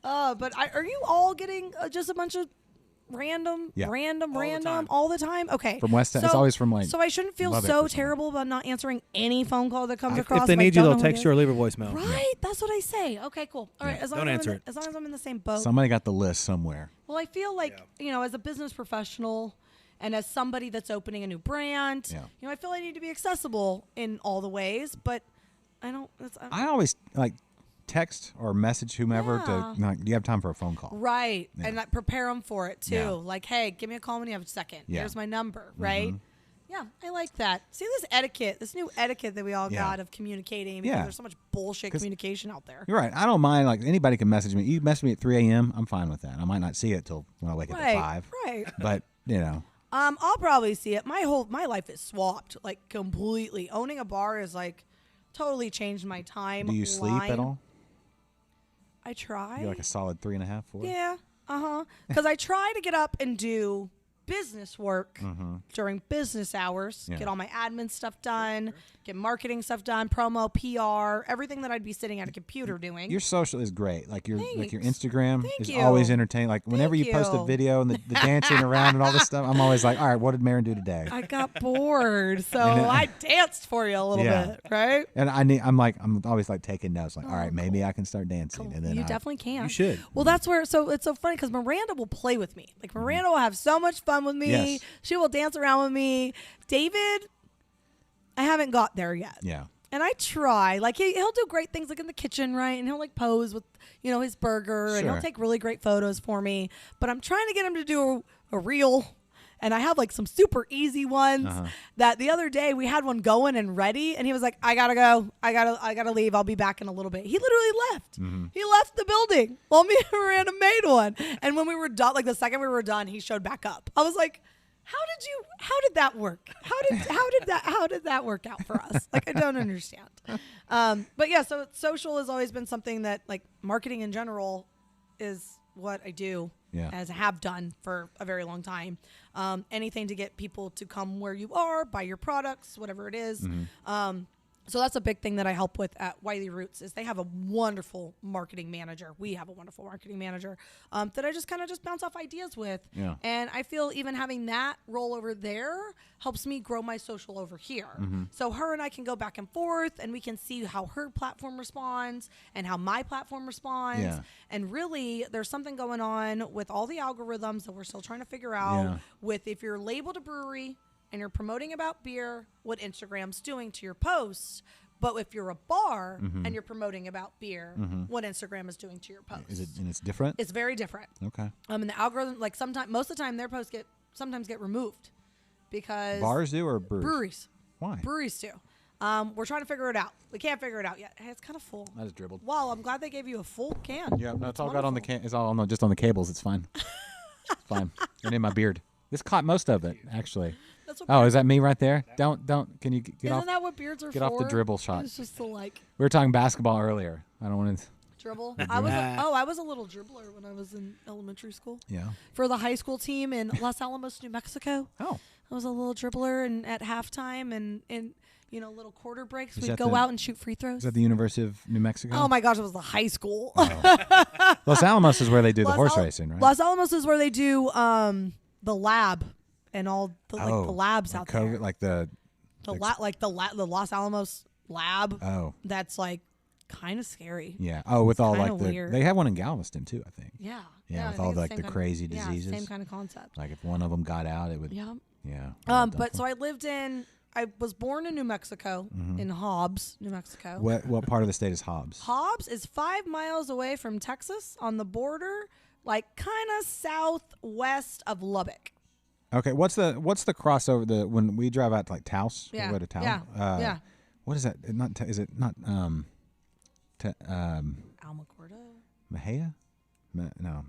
But are you all getting just a bunch of random all the time? Okay. From West Texas. It's always from like. So I shouldn't feel Lubbock or so something. terrible about not answering any phone call that comes across. If they if I need you, don't they'll know who it text you is. or leave a voicemail. Right, that's what I say. Okay, cool. All right, as long Don't as answer it. as long as I'm in the same boat. Somebody got the list somewhere. Well, I feel like as a business professional and as somebody that's opening a new brand, Yeah. I feel I need to be accessible in all the ways, but I don't. I always like text or message whomever Yeah. to. Like, do you have time for a phone call? Right, Yeah. and prepare them for it too. Yeah. Like, hey, give me a call when you have a second. Yeah. Here's my number. Right. Yeah, I like that. See this new etiquette that we all Yeah. got of communicating because Yeah. there's so much bullshit 'Cause- communication out there. You're right. I don't mind. Like anybody can message me. You message me at 3 a.m. I'm fine with that. I might not see it till when I wake up at 5. Right. But I'll probably see it. My life is swapped like completely. Owning a bar is like totally changed my time. do you sleep at all? I try. You're like a solid 3.5, 4. Yeah. Because I try to get up and do business work during business hours. Yeah. Get all my admin stuff done. Get marketing stuff done. Promo, PR, everything that I'd be sitting at a computer doing. Your social is great. Like your Thanks. Instagram Thank is you. always entertaining. Like whenever Thank you post a you. video and the dancing around and all this stuff, I'm always like, all right, what did Marin do today? I got bored, so And then- I danced for you a little Yeah. bit, right? And I'm always like taking notes. Like, all right, maybe I can start dancing. And then You definitely can. You should. Well, that's where. So it's so funny because Miranda will play with me. Like Miranda will have so much fun with me. Yes. She will dance around with me. David, I haven't got there yet. Yeah. And I try. Like he'll do great things like in the kitchen, right? And he'll like pose with his burger, and he'll Sure. take really great photos for me. But I'm trying to get him to do a reel. And I have like some super easy ones that the other day we had one going and ready, and he was like, "I gotta go. I gotta leave. I'll be back in a little bit." He literally left. He left the building while me and Miranda made one. And when we were done, like the second we were done, he showed back up. I was like, how did that work? How did that work out for us? Like, I don't understand. But yeah, so social has always been something that like marketing in general is what I do. Yeah. As I have done for a very long time. Anything to get people to come where you are, buy your products, whatever it is. So that's a big thing that I help with at Wiley Roots is they have a wonderful marketing manager. We have a wonderful marketing manager that I just kind of bounce off ideas with. Yeah. And I feel even having that role over there helps me grow my social over here. So her and I can go back and forth and we can see how her platform responds and how my platform responds. Yeah. And really, there's something going on with all the algorithms that we're still trying to figure out with if you're labeled a brewery and you're promoting about beer, what Instagram's doing to your posts. But if you're a bar and you're promoting about beer, what Instagram is doing to your posts. Is it, and it's different? It's very different. Okay. And the algorithm, like most of the time, their posts sometimes get removed because Bars do or breweries? breweries. Why? Breweries do. We're trying to figure it out. We can't figure it out yet. Hey, it's kind of full. I just dribbled. Wow, I'm glad they gave you a full can. Yeah, no, it's all got on the it's all on just on the cables. It's fine. It's fine. And in my beard. This caught most of it, actually. That's what Oh, is that me right there? Don't. Can you get Isn't off? that what beards are Get for? off the dribble shot. It's just to like We were talking basketball earlier. I don't want to. dribble. I was a little dribbler when I was in elementary school. Yeah. For the high school team in Los Alamos, New Mexico. Oh. I was a little dribbler, and at halftime and little quarter breaks, Is we'd that go the- out and shoot free throws. Is that the University of New Mexico? Oh my gosh, it was the high school. Los Alamos is where they do the horse racing, right? Los Alamos is where they do the lab and all the the labs like out COVID, there. like the The Los Alamos lab. Oh. That's like kind of scary. Yeah. Oh, with all Kinda like the weird. they have one in Galveston too, I think. Yeah. Yeah, I with think all it's like same the kind of- crazy diseases. Yeah, same kind of concept. Like if one of them got out, it would. Yeah. Yeah. But so I was born in New Mexico, in Hobbs, New Mexico. What part of the state is Hobbs? Hobbs is 5 miles away from Texas on the border, like kind of southwest of Lubbock. Okay. What's the crossover? When we drive out to like Taos, Yeah. we go to Taos. Yeah. What is that? Is it not Alamogordo. Mejia? No,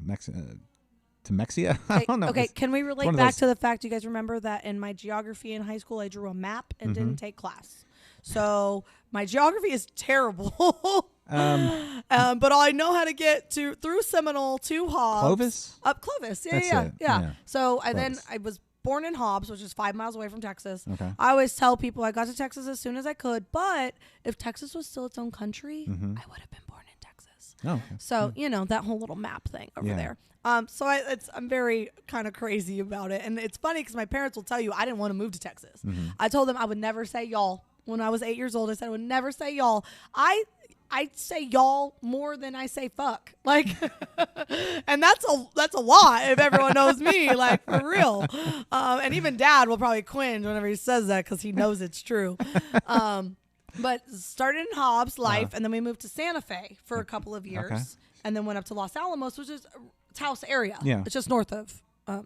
Temexia? I don't know. Okay, It's can we one relate of back those- to the fact you guys remember that in my geography in high school I drew a map and didn't take class. So my geography is terrible. But I know how to get through Seminole to Hobbs. Clovis? Up Clovis. Yeah, That's yeah, it. yeah. Yeah. So Clovis. I was born in Hobbs, which is 5 miles away from Texas. Okay. I always tell people I got to Texas as soon as I could, but if Texas was still its own country, I would have been born in Texas. Oh, okay. So, that whole little map thing over Yeah. there. So I'm very kind of crazy about it. And it's funny because my parents will tell you I didn't want to move to Texas. I told them I would never say y'all. When I was 8 years old, I said I would never say y'all. I say y'all more than I say fuck. Like, and that's a lot if everyone knows me, like for real. And even Dad will probably cringe whenever he says that because he knows it's true. But started in Hobbs life, and then we moved to Santa Fe for a couple of years, Okay. and then went up to Los Alamos, which is Taos area. Yeah. It's just north of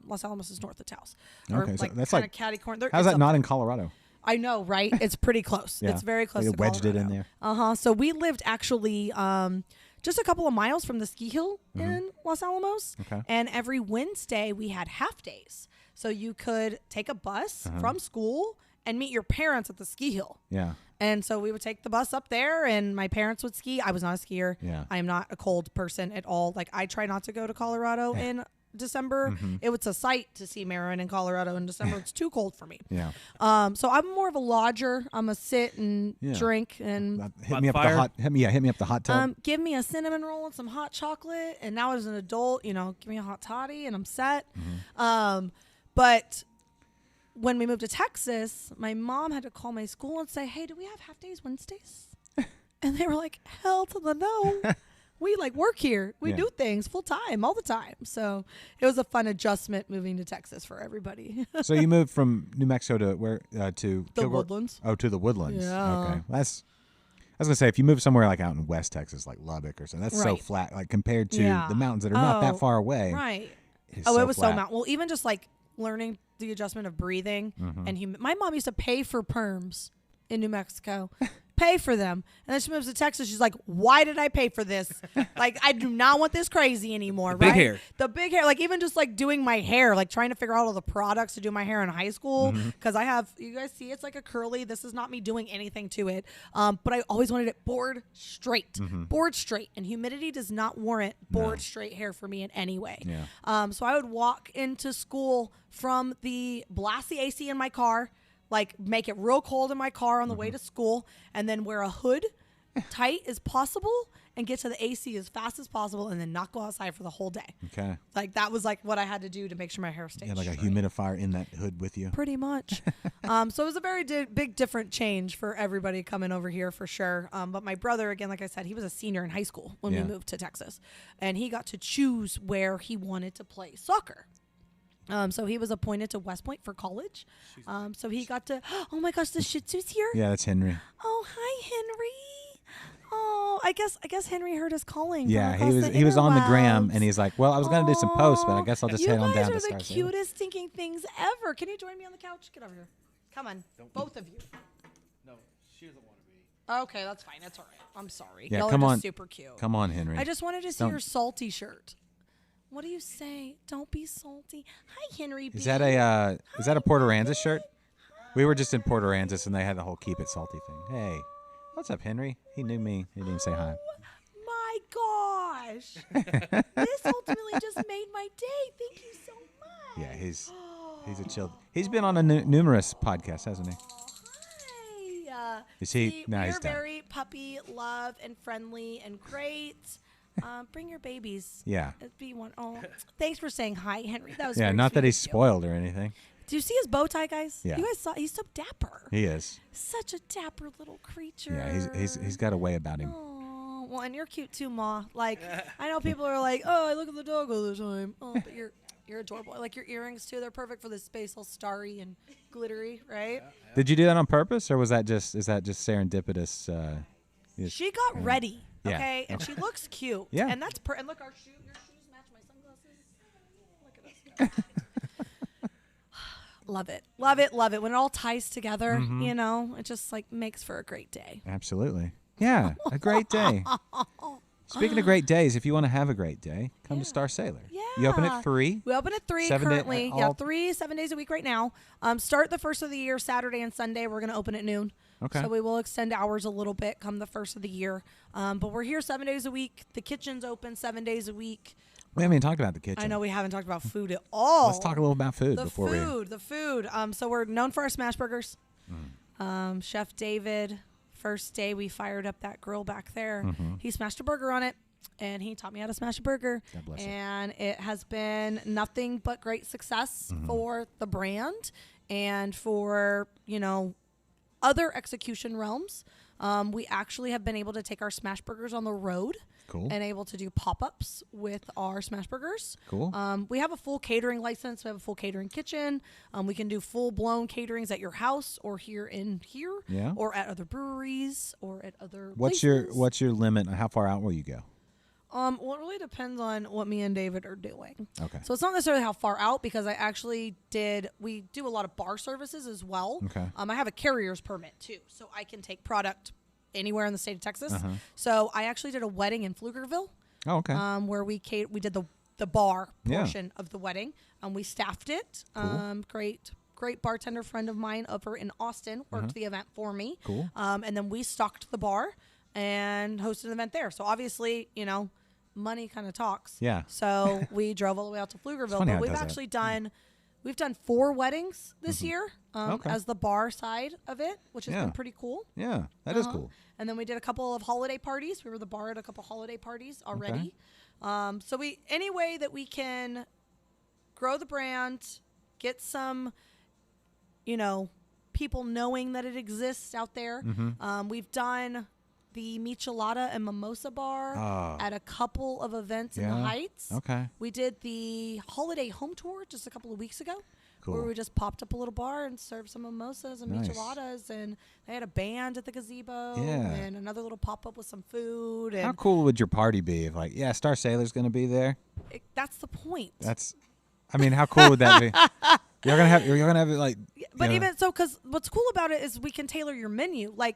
Los Alamos is north of Taos. Or Okay, so like that's kind like- of catty corner. How's that not in Colorado? I know, right? It's pretty close. Yeah. It's very close. They to wedged it in Colorado. there. So we lived actually just a couple of miles from the ski hill in Los Alamos. Okay. And every Wednesday we had half days. So you could take a bus from school and meet your parents at the ski hill. Yeah. And so we would take the bus up there and my parents would ski. I was not a skier. Yeah. I am not a cold person at all. Like I try not to go to Colorado in December. It was a sight to see Marin in Colorado in December. It's too cold for me. Yeah. So I'm more of a lodger. I'm a sit and Yeah. drink and Hit me up fire? the hot. Hit me up the hot tub. give me a cinnamon roll and some hot chocolate. And now as an adult, give me a hot toddy and I'm set. But when we moved to Texas, my mom had to call my school and say, "Hey, do we have half days Wednesdays?" And they were like, "Hell to the no." We work here. We Yeah. do things full time all the time. So it was a fun adjustment moving to Texas for everybody. So you moved from New Mexico to where? To The Kilgore? Woodlands. Oh, to the Woodlands. Yeah. Okay. I was gonna say if you move somewhere like out in West Texas, like Lubbock or something, that's so Right. flat. Like compared to Yeah. the mountains that are not that Oh, far away. Right. It's Oh, so it was flat. so mountain. Well, even just learning the adjustment of breathing and my mom used to pay for perms in New Mexico. Pay for them. And then she moves to Texas. She's like, "Why did I pay for this? I do not want this crazy anymore." big right? hair. The big hair. Even just doing my hair, trying to figure out all the products to do my hair in high school. Because I have, you guys see, it's like a curly. This is not me doing anything to it. But I always wanted it board straight. Board straight. And humidity does not warrant board straight hair for me in any way. Yeah. So I would walk into school from blast the AC in my car, make it real cold in my car on the way to school, and then wear a hood tight as possible and get to the AC as fast as possible and then not go outside for the whole day. Okay. That was what I had to do to make sure my hair stayed You had a straight. humidifier in that hood with you. Pretty much. So it was a very big different change for everybody coming over here for sure. But my brother, again, like I said, he was a senior in high school when Yeah. we moved to Texas. And he got to choose where he wanted to play soccer. So he was appointed to West Point for college. So he got to, oh my gosh, the Shih Tzu's here? Yeah, that's Henry. Oh, hi, Henry. Oh, I guess Henry heard us calling. Yeah, from across the he was on the gram, interwebs. and he's like, well, I was going to do some posts, but I guess I'll just head on down to You Star guys are the Sailor. cutest stinking things ever. Can you join me on the couch? Get over here. Come on, both of you. No, she doesn't want to be. Okay, that's fine. That's all right. I'm sorry. Yeah, Y'all come are just on. super cute. Come on, Henry. I just wanted to see Don't- your salty shirt. What do you say? Don't be salty. Hi, Henry B. Is that a Port Aransas shirt? We were just in Port Aransas, and they had the whole keep it salty thing. Hey, what's up, Henry? He knew me. He didn't say hi. My gosh. This ultimately just made my day. Thank you so much. Yeah, he's a chill. He's been on a numerous podcasts, hasn't he? Hi. Is he? See, No, we're he's done. very puppy love and friendly and great. Bring your babies. Yeah. It'd be one. Oh, thanks for saying hi, Henry. That was Yeah, very not that sweet he's of you. spoiled or anything. Do you see his bow tie, guys? Yeah. You guys saw? He's so dapper. He is. Such a dapper little creature. Yeah, he's got a way about him. Oh, well, and you're cute too, Ma. Like, I know people are like, oh, I look at the dog all the time. Oh, but you're adorable. Like your earrings too. They're perfect for the space, all starry and glittery, right? Did you do that on purpose, or is that just serendipitous? She got ready, Yeah. okay, and she looks cute. Yeah. And that's and look, your shoes match my sunglasses. Look at us. Love it, love it, love it. When it all ties together, Mm-hmm. you know, it just like makes for a great day. Absolutely. Yeah, a great day. Speaking of great days, if you want to have a great day, come to Star Sailor. Yeah. You open at 3. We open at 3 7 day- currently. all- 7 days a week right now. Start the first of the year, Saturday and Sunday. We're going to open at noon. Okay. So we will extend hours a little bit come the first of the year. But we're here 7 days a week. The kitchen's open 7 days a week. We haven't even talked about the kitchen. I know we haven't talked about food at all. Let's talk a little about food the before food. So we're known for our smash burgers. Mm. Chef David, first day we fired up that grill back there. Mm-hmm. He smashed a burger on it, and he taught me how to smash a burger. God bless him. And it has been nothing but great success Mm-hmm. for the brand and for, other execution realms. We actually have been able to take our smash burgers on the road. Cool. And able to do pop-ups with our smash burgers. Cool. We have a full catering license. We have a full catering kitchen. We can do full-blown caterings at your house or here, Yeah. or at other breweries or at other What's your limit? How far out will you go? Well, it really depends on what me and David are doing. Okay. So it's not necessarily how far out, because we do a lot of bar services as well. Okay. I have a carrier's permit too, so I can take product anywhere in the state of Texas. Uh-huh. So I actually did a wedding in Pflugerville. Oh, okay. Where we did the bar Yeah. portion of the wedding. We staffed it. Great bartender friend of mine over in Austin worked the event for me. Cool. And then we stocked the bar and hosted an event there. So obviously, money kind of talks. Yeah. So we drove all the way out to Pflugerville. funny how But it we've does that. actually we've done 4 weddings this year Okay. as the bar side of it, which has Yeah. been pretty cool. Yeah, that is Uh-huh. cool. And then we did a couple of holiday parties. We were the bar at a couple holiday parties already. So any way that we can grow the brand, get some, people knowing that it exists out there. Mm-hmm. We've done the Michelada and Mimosa Bar at a couple of events in the Yeah. Heights. Okay. We did the holiday home tour just a couple of weeks ago. Cool. Where we just popped up a little bar and served some mimosas and Nice. micheladas, and they had a band at the gazebo Yeah. and another little pop up with some food. And How cool would your party be if, Star Sailor's going to be there? that's the point. How cool would that be? You're gonna have it like. But even so, because what's cool about it is we can tailor your menu. Like,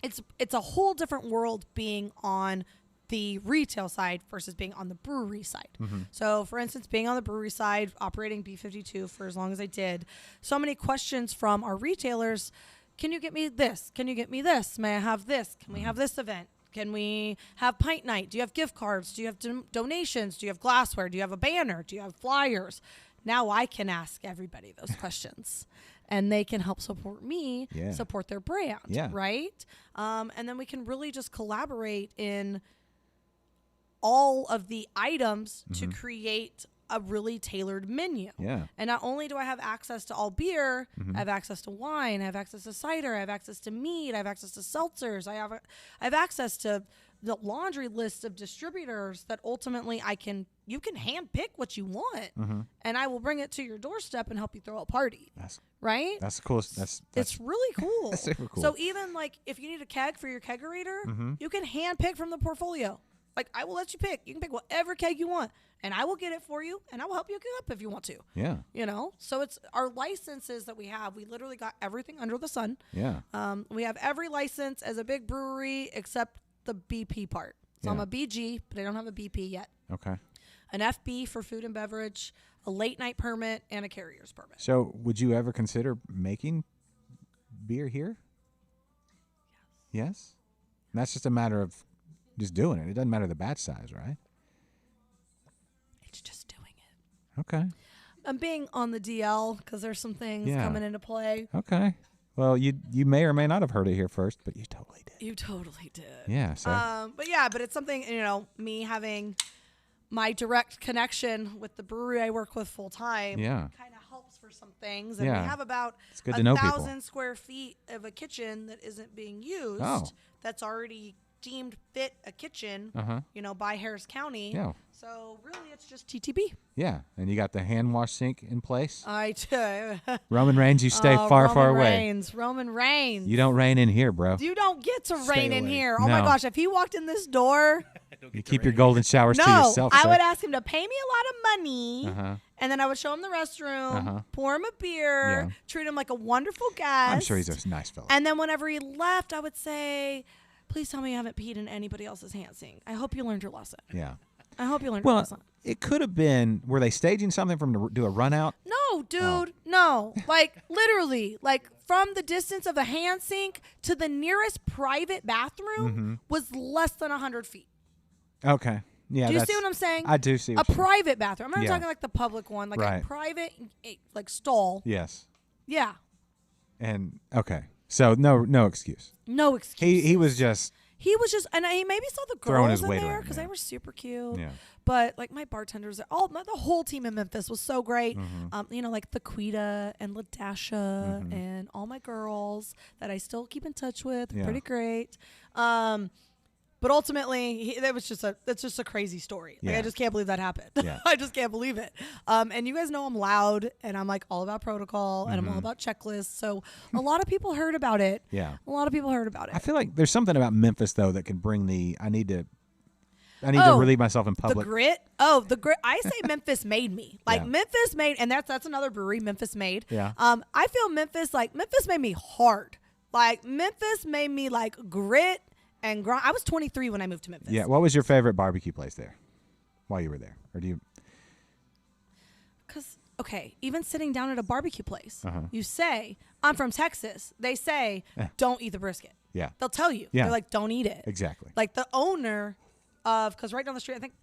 it's a whole different world being on the retail side versus being on the brewery side. Mm-hmm. So, for instance, being on the brewery side, operating B52 for as long as I did, so many questions from our retailers. Can you get me this? Can you get me this? May I have this? Can we have this event? Can we have pint night? Do you have gift cards? Do you have donations? Do you have glassware? Do you have a banner? Do you have flyers? Now I can ask everybody those questions, and they can help support me, Yeah. support their brand, Yeah. right? And then we can really just collaborate in all of the items to create a really tailored menu. Yeah. And not only do I have access to all beer, I have access to wine, I have access to cider, I have access to meat, I have access to seltzers, I have access to the laundry list of distributors that ultimately you can hand pick what you want, and I will bring it to your doorstep and help you throw a party. Right? That's the coolest. It's really cool. That's super cool. So even like if you need a keg for your kegerator, you can hand pick from the portfolio. Like I will let you pick. You can pick whatever keg you want, and I will get it for you, and I will help you get up if you want to. Yeah. You know, so it's our licenses that we have. We literally got everything under the sun. Yeah. We have every license as a big brewery except the BP part. So I'm a BG, but I don't have a BP yet. Okay. An FB for food and beverage, a late night permit, and a carrier's permit. So would you ever consider making beer here? Yes. And that's just a matter of just doing it. It doesn't matter the batch size, right? It's just doing it. Okay. I'm being on the DL because there's some things coming into play. Okay. Well, you may or may not have heard it here first, but you totally did. You totally did. Yeah. So. But it's something, me having my direct connection with the brewery I work with full time kind of helps for some things. And we have about 1,000 square feet of a kitchen that isn't being used. That's already deemed fit a kitchen, by Harris County. Yeah. So really it's just TTB. Yeah. And you got the hand wash sink in place. I do. Roman Reigns, you stay far away. Roman Reigns. You don't reign in here, bro. You don't get to reign in away. here. Oh my gosh, if he walked in this door. You keep your golden showers to No, yourself. I sir. would ask him to pay me a lot of money, and then I would show him the restroom, pour him a beer, treat him like a wonderful guest. I'm sure he's a nice fellow. And then whenever he left, I would say, please tell me you haven't peed in anybody else's hand sink. I hope you learned your lesson. Yeah. I hope you learned your lesson. It could have been, were they staging something from to do a run out? No, dude, no. Like, literally, like, from the distance of the hand sink to the nearest private bathroom was less than 100 feet. Okay. Yeah. Do you see what I'm saying? I do see a what private bathroom. I'm not talking like the public one, like Right. a private, like, stall. Yes. Yeah. And, okay. So, no excuse. No excuse. He was just... He was just, and he maybe saw the Throwing his girls in weight there around, because they were super cute. Yeah. But like my bartenders, the whole team in Memphis was so great. Like Thaquita and LaDasha and all my girls that I still keep in touch with. Yeah. Pretty great. But ultimately, it's just a crazy story. Like, Yeah. I just can't believe that happened. Yeah. I just can't believe it. And you guys know I'm loud, and I'm like all about protocol, and I'm all about checklists. So a lot of people heard about it. Yeah. A lot of people heard about it. I feel like there's something about Memphis, though, that can bring I need to relieve myself in public. The grit. Oh, the grit. I say Memphis made me. Like Yeah. Memphis made, and that's another brewery, Memphis made. Yeah. I feel Memphis made me hard. Like Memphis made me like grit and grind. I was 23 when I moved to Memphis. Yeah. What was your favorite barbecue place there while you were there? Or do you... Because, okay, even sitting down at a barbecue place, you say, I'm from Texas. They say, don't eat the brisket. Yeah. They'll tell you. Yeah. They're like, don't eat it. Exactly. Like the owner of, because right down the street, I think,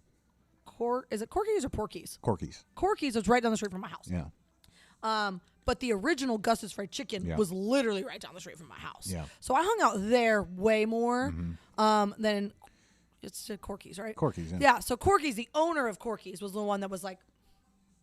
is it Corky's or Porky's? Corky's. Corky's was right down the street from my house. Yeah. But the original Gus's Fried Chicken was literally right down the street from my house. Yeah. So I hung out there way more than it's Corky's, right? Corky's, yeah. Yeah, so Corky's, the owner of Corky's, was the one that was like,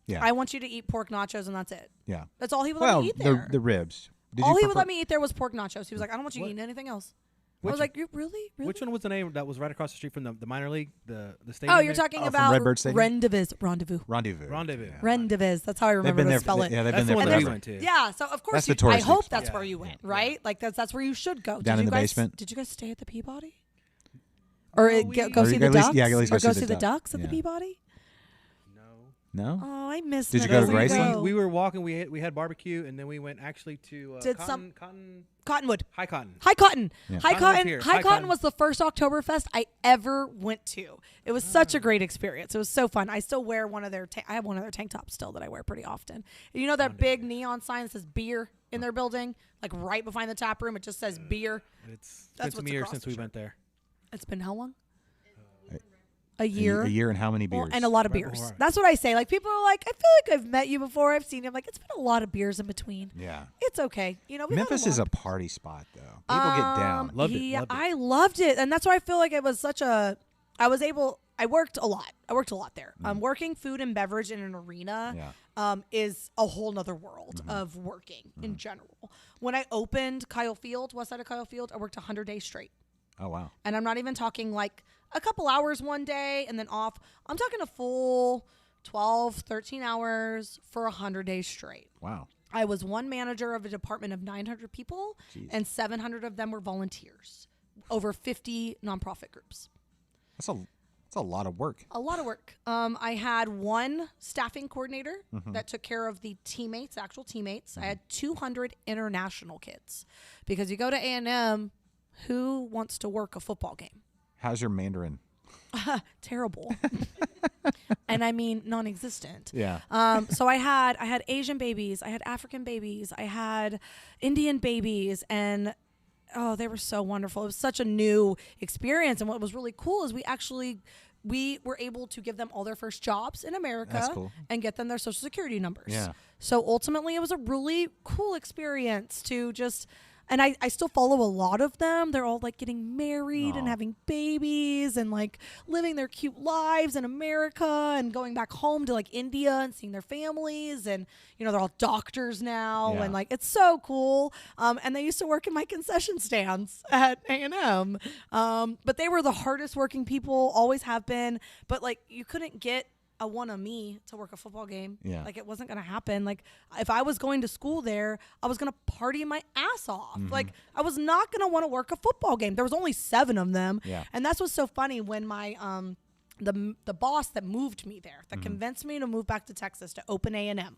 Yeah. I want you to eat pork nachos and that's it. Yeah. That's all he would let me eat there. the ribs. All he would let me eat there was pork nachos. He was like, I don't want you eating anything else. I was Which- like, you really? Which one was the name that was right across the street from the minor league, the stadium? Oh, you're there? talking from about Redbird Stadium? Rendezvous. Rendezvous. Rendezvous. Yeah. Rendezvous. That's how I remember been to there spell it. Yeah, they've That's been the there one that we forever. went to. Yeah, so of course That's the I touristy hope spot. that's where you went, right? Like that's where you should go. Down Did in you the guys, basement? Did you guys stay at the Peabody? Or No, go Or see you the at least- ducks? yeah, at least or go go see see the the duck. ducks at the Yeah. Peabody? No? Oh, I missed Did it. you go to as a Graceland? go. We were walking. We had barbecue, and then we went actually to Did Cottonwood. High Cotton. High Cotton. Yeah. High Cotton was Cotton. here. High High Cotton Cotton. was the first Oktoberfest I ever went to. It was such a great experience. It was so fun. I still wear one of their. I have one of their tank tops still that I wear pretty often. You know that big neon sign that says beer in their building, like right behind the tap room. It just says beer. It's That's been some what's years across since the we shirt. went there. It's been how long? A year. A year and how many beers? Well, and a lot of Right beers. before. That's what I say. Like people are like, I feel like I've met you before. I've seen you. I'm like, it's been a lot of beers in between. Yeah. It's okay. You know, we've had Memphis a is a lot. party spot, though. People get down. Loved it, Yeah, loved it. I loved it, and that's why I feel like it was such a. I worked a lot. I worked a lot there. Working food and beverage in an arena is a whole nother world of working in general. When I opened Kyle Field, west side of Kyle Field, I worked 100 days straight. Oh, wow. And I'm not even talking like a couple hours one day and then off. I'm talking a full 12, 13 hours for 100 days straight. Wow. I was one manager of a department of 900 people, and 700 of them were volunteers. Over 50 nonprofit groups. That's a lot of work. A lot of work. I had one staffing coordinator that took care of the teammates, actual teammates. I had 200 international kids. Because you go to A&M, who wants to work a football game? How's your Mandarin? Terrible. And I mean non-existent. Yeah. So I had Asian babies, I had African babies, I had Indian babies, and they were so wonderful. It was such a new experience. And what was really cool is we were able to give them all their first jobs in America. That's cool. And get them their social security numbers. Yeah. So ultimately it was a really cool experience to just, and I still follow a lot of them. They're all like getting married and having babies and like living their cute lives in America and going back home to like India and seeing their families. And, you know, they're all doctors now. Yeah. And like, it's so cool. And they used to work in my concession stands at A&M. But they were the hardest working people, always have been. But like, you couldn't get a one of me to work a football game. Yeah. Like it wasn't going to happen. Like if I was going to school there, I was going to party my ass off. Like I was not going to want to work a football game. There was only 7 of them. Yeah. And that's what's so funny when my, the boss that moved me there, that convinced me to move back to Texas to open A&M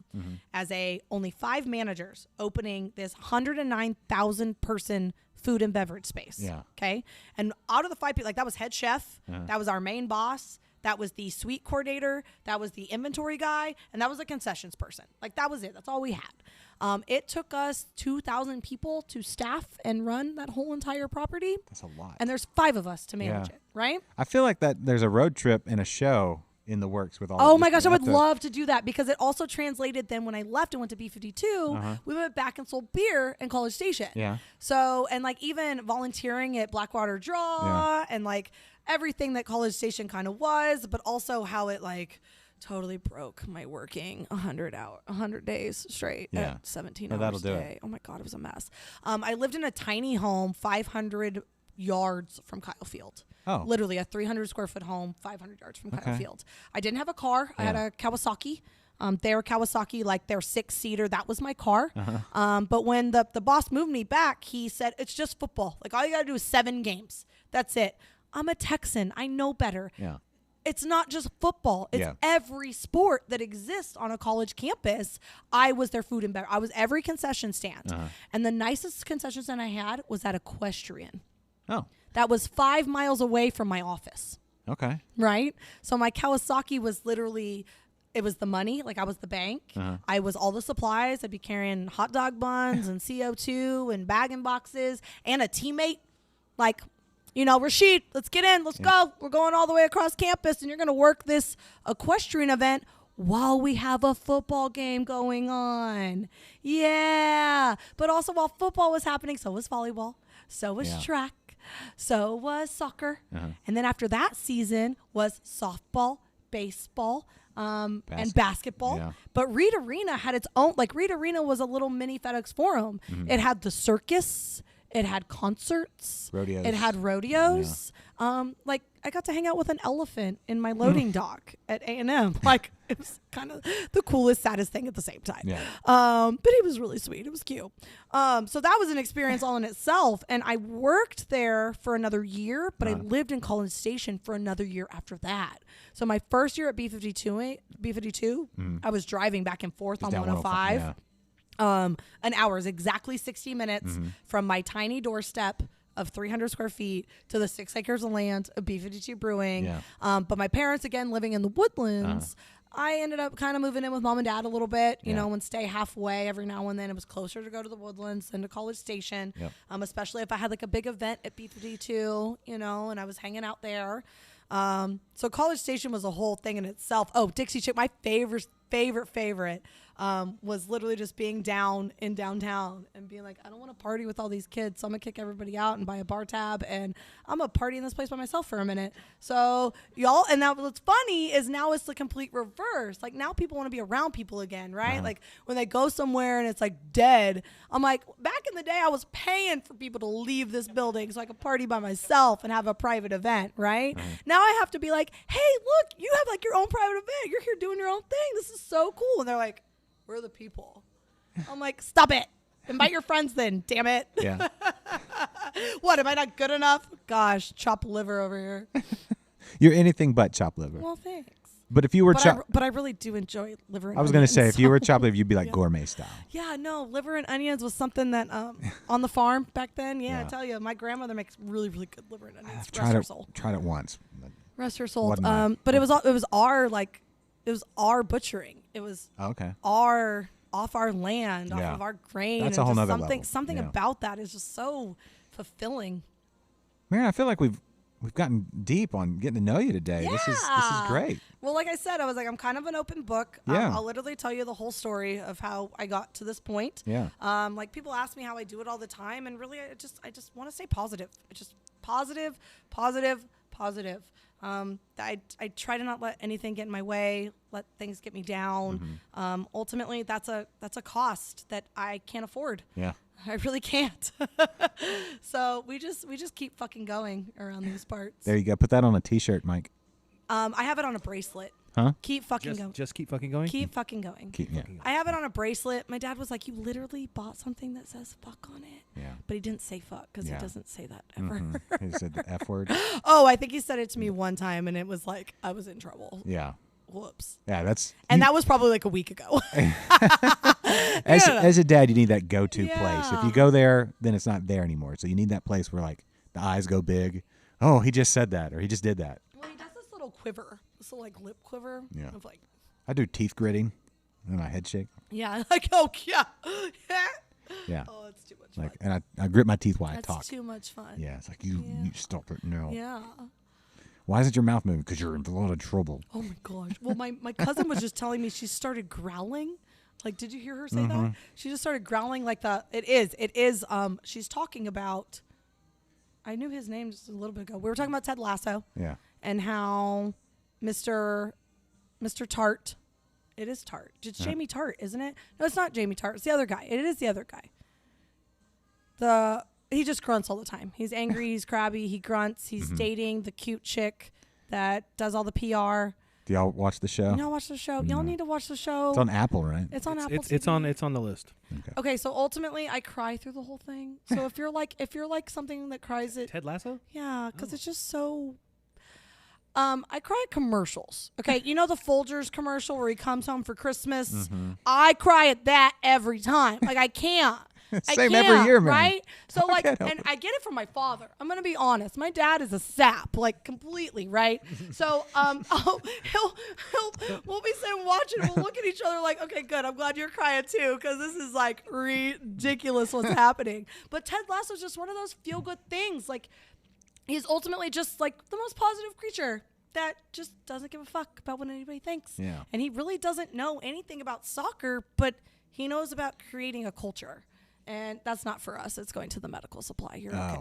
as only 5 managers opening this 109,000 person food and beverage space. Yeah. Okay. And out of the 5 people, like that was head chef. That was our main boss. That was the suite coordinator. That was the inventory guy. And that was the concessions person. Like that was it. That's all we had. It took us 2,000 people to staff and run that whole entire property. That's a lot. And there's 5 of us to manage it, right? I feel like that there's a road trip and a show in the works with all Oh of my these gosh, I would people. love to do that because it also translated then when I left and went to B52, we went back and sold beer in College Station. Yeah. So, and like even volunteering at Blackwater Draw and like everything that College Station kind of was, but also how it like totally broke my working 100 days straight at 17 hours that'll a do it. day. Oh my God, it was a mess. I lived in a tiny home, 500 yards from Kyle Field. Oh. Literally a 300 square foot home, 500 yards from Kyle Field. I didn't have a car. I had a Kawasaki. Their Kawasaki, like their 6-seater, that was my car. But when the boss moved me back, he said, it's just football. Like all you got to do is 7 games. That's it. I'm a Texan. I know better. Yeah. It's not just football. It's every sport that exists on a college campus. I was their food and beverage. I was every concession stand. And the nicest concession stand I had was at Equestrian. Oh. That was 5 miles away from my office. Okay. Right? So my Kawasaki was literally, it was the money. Like I was the bank. I was all the supplies. I'd be carrying hot dog buns and CO2 and bagging boxes and a teammate. Like, you know, Rashid, let's get in. Let's go. We're going all the way across campus and you're going to work this equestrian event while we have a football game going on. Yeah. But also while football was happening, so was volleyball. So was track. So was soccer. And then after that season was softball, baseball, and basketball. Yeah. But Reed Arena had its own, like Reed Arena was a little mini FedEx Forum. It had the circus. It had concerts. Rodeos. It had rodeos. Like I got to hang out with an elephant in my loading dock at A&M. Like it was kind of the coolest, saddest thing at the same time. Yeah. But he was really sweet. It was cute. So that was an experience all in itself. And I worked there for another year, but I lived in College Station for another year after that. So my first year at B52, I was driving back and forth on Down 105. Yeah. An hour is exactly 60 minutes from my tiny doorstep of 300 square feet to the 6 acres of land of B52 Brewing. Yeah. But my parents, again, living in the Woodlands, I ended up kind of moving in with mom and dad a little bit, you know, and stay halfway every now and then. It was closer to go to the Woodlands than to College Station, especially if I had like a big event at B52, you know, and I was hanging out there. So College Station was a whole thing in itself. Oh, Dixie Chick, my favorite was literally just being down in downtown and being like, I don't want to party with all these kids, so I'm gonna kick everybody out and buy a bar tab, and I'm gonna party in this place by myself for a minute. So y'all, and now what's funny is now it's the complete reverse. Like now people want to be around people again, right? Like when they go somewhere and it's like dead, I'm like, back in the day I was paying for people to leave this building so I could party by myself and have a private event, right? Now I have to be like, hey, look, you have like your own private event. You're here doing your own thing. This is so cool. And they're like, we're the people. I'm like, stop it. Invite your friends then, damn it. Yeah. What, am I not good enough? Gosh, chopped liver over here. You're anything but chopped liver. Well, thanks. But if you were But I really do enjoy liver and I was going to say, onions, if you were so- chopped liver, you'd be like gourmet style. Yeah, no, liver and onions was something that on the farm back then. Yeah, Yeah. I tell you, my grandmother makes really, really good liver and onions. I've Rest her soul. tried it once. But Rest her soul. Wasn't mine. But it was our butchering. It was okay. off our land, off Yeah. of our grain. That's and a whole just nother something level. something Yeah. about that is just so fulfilling. Man, I feel like we've gotten deep on getting to know you today. This is Yeah. great. Well, like I said, I was like, I'm kind of an open book. Yeah. I'll literally tell you the whole story of how I got to this point. Yeah. Like people ask me how I do it all the time, and really, I just want to stay positive. It's just positive, positive, positive. I try to not let anything get in my way, let things get me down. Ultimately, that's a cost that I can't afford. Yeah. I really can't. So we just keep fucking going around these parts. There you go. Put that on a T-shirt, Mike. I have it on a bracelet. Huh? Keep fucking going. Just keep fucking going. Keep fucking going. Yeah. I have it on a bracelet. My dad was like, you literally bought something that says fuck on it. Yeah. But he didn't say fuck because Yeah. he doesn't say that ever. He said the F word. Oh, I think he said it to me one time and it was like, I was in trouble. Yeah. Whoops. Yeah, that's And that was probably like a week ago. as a dad, you need that go-to place. If Yeah. you go there, then it's not there anymore. So you need that place where like the eyes go big. Oh, he just said that, or he just did that. Well, he does this little quiver, this little like lip quiver. Yeah. Of like, I do teeth gritting, and my head shake. yeah, like, oh, yeah. Yeah. Oh, it's too much fun. Like, and I grit my teeth while That's I talk. too much fun. Yeah, it's like you stop it now. Yeah. Why isn't your mouth moving? Because you're in a lot of trouble. Oh my gosh. Well, my cousin was just telling me she started growling. Like, did you hear her say that? She just started growling like it is. She's talking about, I knew his name just a little bit ago. We were talking about Ted Lasso Yeah. and how Mr. Tart, it is Tart. It's Jamie Tart, isn't it? No, it's not Jamie Tart. It's the other guy. It is the other guy. He just grunts all the time. He's angry. He's crabby. He grunts. He's dating the cute chick that does all the PR. Do y'all watch the show? Y'all watch the show. Y'all need to watch the show. It's on Apple, right? It's on Apple. It's TV. on the list. Okay, so ultimately, I cry through the whole thing. So if you're like something that cries it, Ted Lasso? yeah, because it's just so. I cry at commercials. Okay, you know the Folgers commercial where he comes home for Christmas. I cry at that every time. Like I can't. Same every year, man. Right? So like, can't help and I get it from my father. I'm gonna be honest. My dad is a sap, like completely, right? So we'll be sitting watching. We'll look at each other like, okay, good. I'm glad you're crying too, because this is like ridiculous what's happening. But Ted Lasso is just one of those feel good things. Like he's ultimately just like the most positive creature that just doesn't give a fuck about what anybody thinks. Yeah. And he really doesn't know anything about soccer, but he knows about creating a culture. And that's not for us. It's going to the medical supply. You're okay.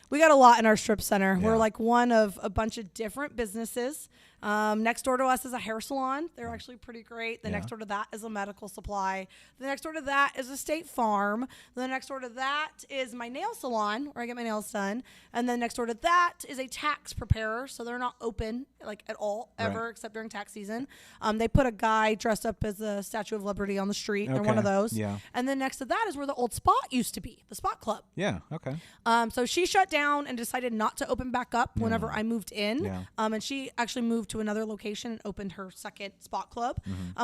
We got a lot in our strip center. Yeah. We're like one of a bunch of different businesses. Next door to us is a hair salon. They're actually pretty great. The next door to that is a medical supply. The next door to that is a State Farm. The next door to that is my nail salon where I get my nails done. And then next door to that is a tax preparer. So they're not open like at all ever Right. except during tax season. They put a guy dressed up as the Statue of Liberty on the street. They're one of Okay. those. Yeah. And then next to that is where the old Spot used to be, the Spot Club. Yeah. Okay. So she shut down and decided not to open back up whenever I moved in. Yeah. And she actually moved to another location and opened her second Spot Club.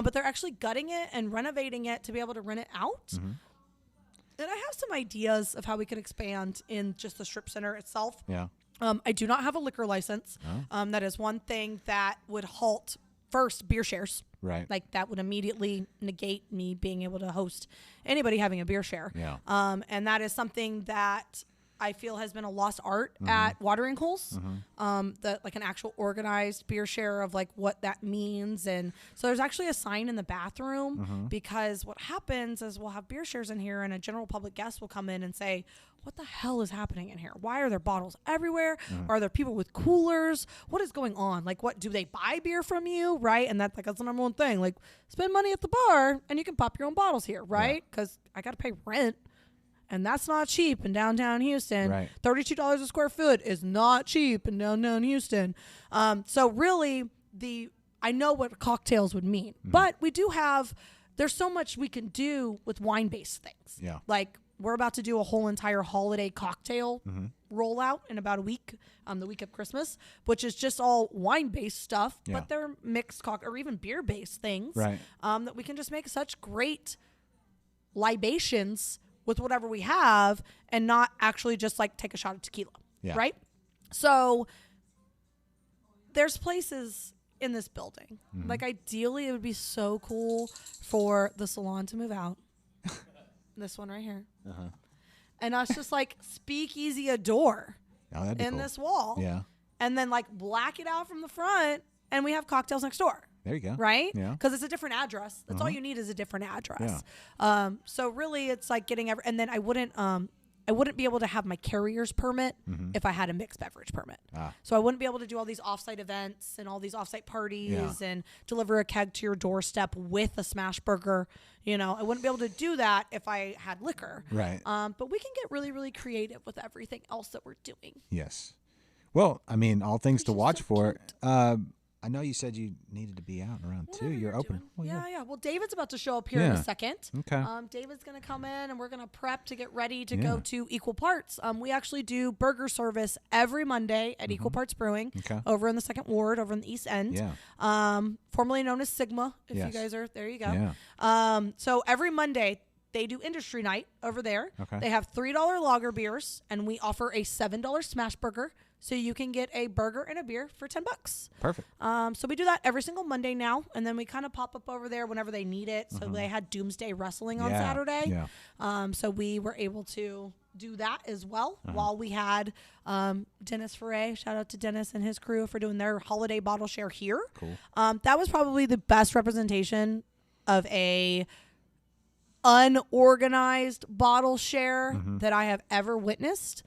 But they're actually gutting it and renovating it to be able to rent it out. And I have some ideas of how we can expand in just the strip center itself. Yeah. I do not have a liquor license. That is one thing that would halt first beer shares. Right. Like that would immediately negate me being able to host anybody having a beer share. Yeah. And that is something that I feel has been a lost art at watering holes. Like an actual organized beer share of like what that means. And so there's actually a sign in the bathroom because what happens is we'll have beer shares in here and a general public guest will come in and say, what the hell is happening in here? Why are there bottles everywhere? Are there people with coolers? What is going on? Like, what do they buy beer from you? Right. And that's the number one thing. Like, spend money at the bar and you can pop your own bottles here. Right. Because I got to pay rent. And that's not cheap in downtown Houston. Right. $32 a square foot is not cheap in downtown Houston. So really, I know what cocktails would mean. But we do there's so much we can do with wine-based things. Yeah. Like, we're about to do a whole entire holiday cocktail rollout in about a week, the week of Christmas, which is just all wine-based stuff. Yeah. But they're mixed or even beer-based things. Right. That we can just make such great libations with whatever we have and not actually just like take a shot of tequila. Yeah. Right? So there's places in this building. Like ideally it would be so cool for the salon to move out. This one right here. And us just like speakeasy a door that'd be in cool. this wall. Yeah. And then like black it out from the front and we have cocktails next door. There you go. Right? Yeah. Because it's a different address. That's all you need is a different address. Yeah. So really it's like getting and then I wouldn't be able to have my carrier's permit if I had a mixed beverage permit. So I wouldn't be able to do all these offsite events and all these offsite parties and deliver a keg to your doorstep with a smash burger. You know, I wouldn't be able to do that if I had liquor. Right. But we can get really, really creative with everything else that we're doing. Yes. Well, I mean, all things to Which is watch so for. cute. I know you said you needed to be out around 2. Whatever You're open. doing. Well, Yeah. Well, David's about to show up here in Yeah. a second. Okay. David's going to come in and we're going to prep to get ready to go to Equal Parts. We actually do burger service every Monday at Equal Parts Brewing over in the 2nd Ward, over in the East End. Yeah. Formerly known as Sigma, if Yes. you guys are, there you go. Yeah. So every Monday, they do industry night over there. Okay. They have $3 lager beers, and we offer a $7 smash burger. So you can get a burger and a beer for $10. Perfect. So we do that every single Monday now, and then we kind of pop up over there whenever they need it. So they had Doomsday Wrestling on Saturday. Yeah. So we were able to do that as well while we had Dennis Foray. Shout out to Dennis and his crew for doing their holiday bottle share here. Cool. That was probably the best representation of a unorganized bottle share that I have ever witnessed.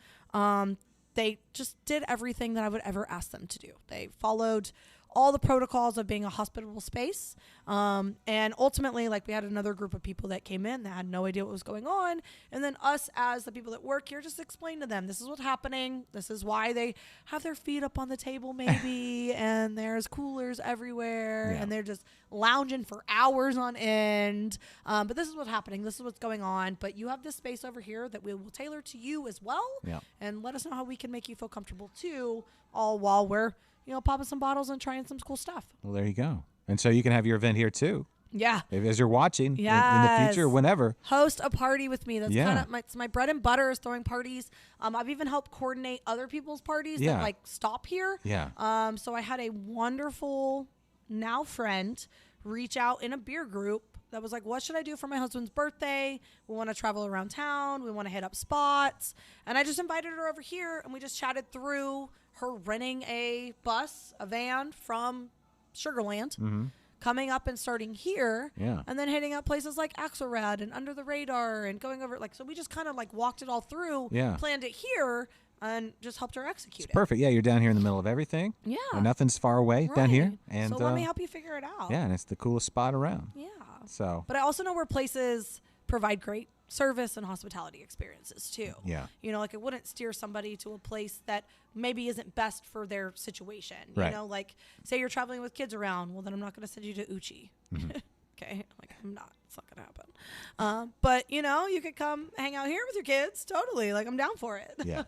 They just did everything that I would ever ask them to do. They followed all the protocols of being a hospitable space. And ultimately, like, we had another group of people that came in that had no idea what was going on. And then us, as the people that work here, just explain to them, this is what's happening. This is why they have their feet up on the table, maybe, and there's coolers everywhere, and they're just lounging for hours on end. But this is what's happening. This is what's going on. But you have this space over here that we will tailor to you as well. Yeah. And let us know how we can make you feel comfortable, too, all while we're, popping some bottles and trying some cool stuff. Well, there you go. And so you can have your event here too. Yeah. As you're watching in the future, whenever. Host a party with me. That's Yeah. kind of my bread and butter is throwing parties. I've even helped coordinate other people's parties that like stop here. Yeah. So I had a wonderful now friend reach out in a beer group that was like, what should I do for my husband's birthday? We want to travel around town. We want to hit up spots. And I just invited her over here and we just chatted through her renting a van from Sugarland, coming up and starting here, and then hitting up places like Axelrad and Under the Radar and going over, like, so we just kind of like walked it all through, planned it here, and just helped her execute it. Perfect. Yeah, you're down here in the middle of everything. Yeah. And nothing's far away down here. And so let me help you figure it out. Yeah, and it's the coolest spot around. Yeah. So. But I also know where places provide great service and hospitality experiences too. Yeah. Like, it wouldn't steer somebody to a place that maybe isn't best for their situation. Right. Like, say you're traveling with kids around, well, then I'm not going to send you to Uchi. Okay. Like, I'm not. It's not going to happen. But, you could come hang out here with your kids. Totally. Like, I'm down for it. Yeah.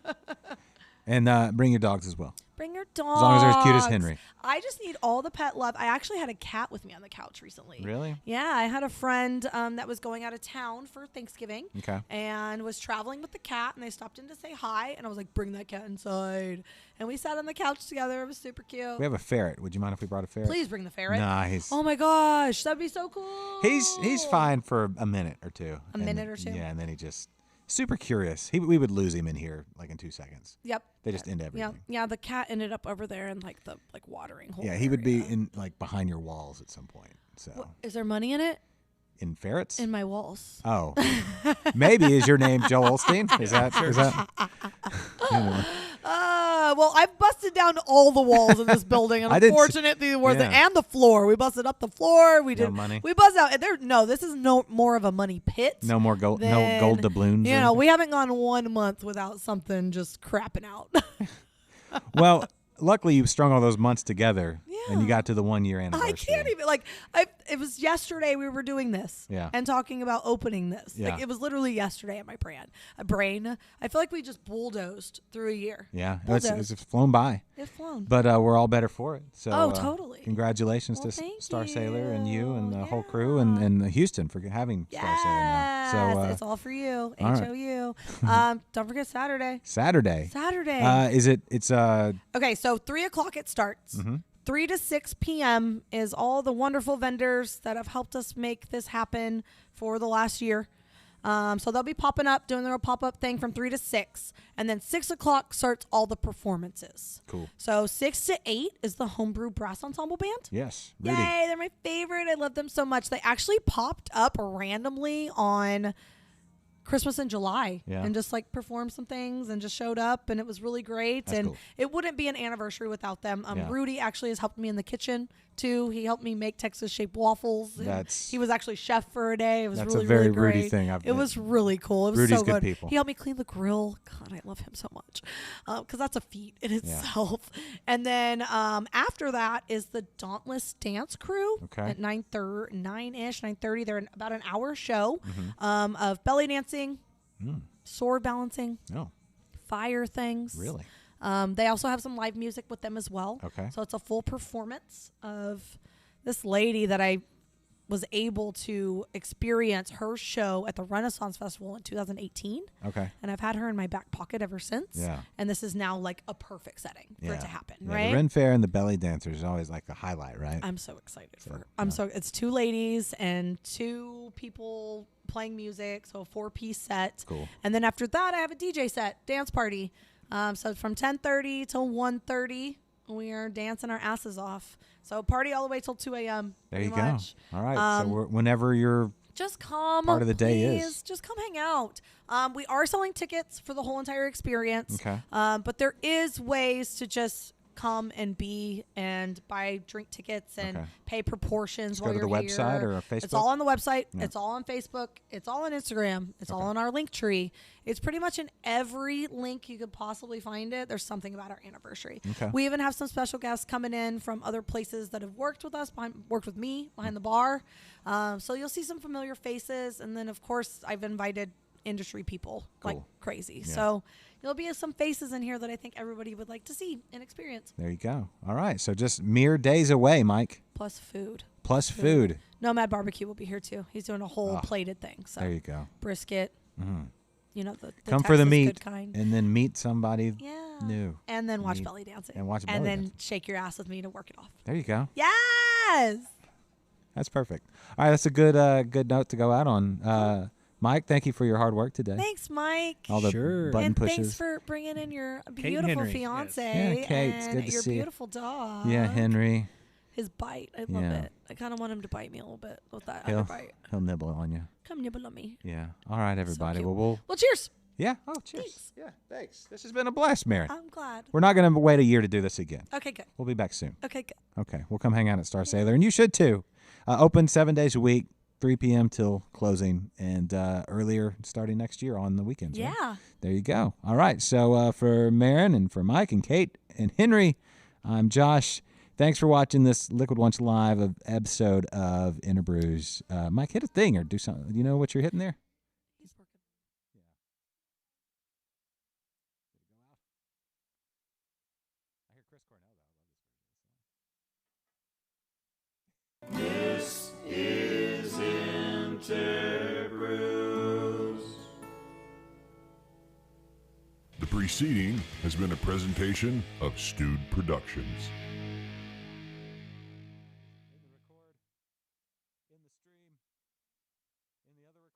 And bring your dogs as well. Bring your dogs. As long as they're as cute as Henry. I just need all the pet love. I actually had a cat with me on the couch recently. Really? Yeah, I had a friend that was going out of town for Thanksgiving. Okay. And was traveling with the cat, and they stopped in to say hi, and I was like, bring that cat inside. And we sat on the couch together. It was super cute. We have a ferret. Would you mind if we brought a ferret? Please bring the ferret. Nice. Oh my gosh, that'd be so cool. He's fine for a minute or two. A minute or two? Yeah, and then he just super curious. We would lose him in here like in 2 seconds. Yep. They just end everything. Yeah. The cat ended up over there in like the watering hole. Yeah, he would be area. in like behind your walls at some point. So Is there money in it? in ferrets? In my walls. Oh, maybe is your name Joel Osteen? Is that? Anyway. Well, I've busted down all the walls in this building, and I didn't s- unfortunately, yeah. and the floor. We busted up the floor. We No did money. We buzzed out. This is no more of a money pit. No more gold. No than- gold doubloons. You or know, anything? we haven't gone 1 month without something just crapping out. Well, luckily you strung all those months together, and you Yeah. got to the 1 year anniversary. I can't even it was yesterday we were doing this and talking about opening this. Yeah. Like it was literally yesterday at my brain. I feel like we just bulldozed through a year. Yeah, Bulldozed. it's flown by, It's flown. but we're all better for it. So, Totally. Congratulations Well, to thank Star Sailor and you and the you. whole crew and Houston for having Star Sailor now. Yes, So it's all for you. all right. HOU. Don't forget Saturday. Saturday. It's Okay, so 3:00 it starts. 3 to 6 p.m. is all the wonderful vendors that have helped us make this happen for the last year. So they'll be popping up, doing their pop-up thing from 3 to 6. And then 6 o'clock starts all the performances. cool. So 6 to 8 is the Homebrew Brass Ensemble Band. Yes, Rudy. Yay, they're my favorite. I love them so much. They actually popped up randomly on Christmas in July and just like performed some things and just showed up, and it was really great. That's and cool. it wouldn't be an anniversary without them. Yeah. Rudy actually has helped me in the kitchen too. He helped me make Texas shaped waffles. And he was actually chef for a day. It was That's really, a very really great. Rudy thing. It was really cool. It was Rudy's so good good. people. He helped me clean the grill. God, I love him so much because that's a feat in itself. And then after that is the Dauntless Dance Crew at 9:30, 9:30. They're about an hour show of belly dancing, sword balancing, fire things. Really? They also have some live music with them as well. Okay. So it's a full performance of this lady that I was able to experience her show at the Renaissance Festival in 2018. Okay. And I've had her in my back pocket ever since. Yeah. And this is now like a perfect setting for it to happen, Yeah, right? the Ren Fair and the belly dancers is always like a highlight, right? I'm so excited for her. It's 2 ladies and 2 people playing music, so a 4-piece set. Cool. And then after that, I have a DJ set, dance party. So from 10:30 till 1:30, we are dancing our asses off. So party all the way till 2 a.m. There you pretty much. go. All right. So whenever you're Just come. part of the day please. is. Just come hang out. We are selling tickets for the whole entire experience. Okay. But there is ways to just come and be and buy drink tickets and pay proportions Just while go to you're the website here. or Facebook? It's all on the website. Yeah. It's all on Facebook. It's all on Instagram. It's all on our link tree. It's pretty much in every link you could possibly find it. There's something about our anniversary. Okay. We even have some special guests coming in from other places that have worked with us, worked with me behind the bar. So you'll see some familiar faces. And then, of course, I've invited industry people like crazy. Yeah. So there'll be some faces in here that I think everybody would like to see and experience. There you go. All right. So just mere days away, Mike. Plus food. Plus food. Nomad Barbecue will be here too. He's doing a whole plated thing. So There you go. brisket. You know, the Come for the Texas meat good kind. and then meet somebody Yeah. new. And then watch Meat. belly dancing. And watch And belly then dancing. shake your ass with me to work it off. There you go. Yes. That's perfect. All right. That's a good note to go out on. Mike, thank you for your hard work today. Thanks, Mike. All the Sure. button and pushes. thanks for bringing in your and beautiful Henry, fiance yes. Yeah, Kate, it's and good to your see you. beautiful dog. Yeah, Henry. His bite. I love Yeah. it. I kind of want him to bite me a little bit with that He'll, other bite. he'll nibble on you. Come nibble on me. Yeah. All right, everybody. cute. Well, Well, cheers. yeah. Oh, cheers. Thanks. Yeah, thanks. This has been a blast, Mary. I'm glad. We're not going to wait a year to do this again. Okay, good. We'll be back soon. Okay, good. Okay. We'll come hang out at Star Sailor, and you should too. Open 7 days a week, 3 p.m. till closing, and earlier starting next year on the weekends. right? Yeah. There you go. All right. So for Marin and for Mike and Kate and Henry, I'm Josh. Thanks for watching this Liquid Lunch Live episode of InterBrews. Mike, hit a thing or do something. Do you know what you're hitting there? He's working. I hear Chris Cornell, though. This is InterBrews. The preceding has been a presentation of Stewed Productions.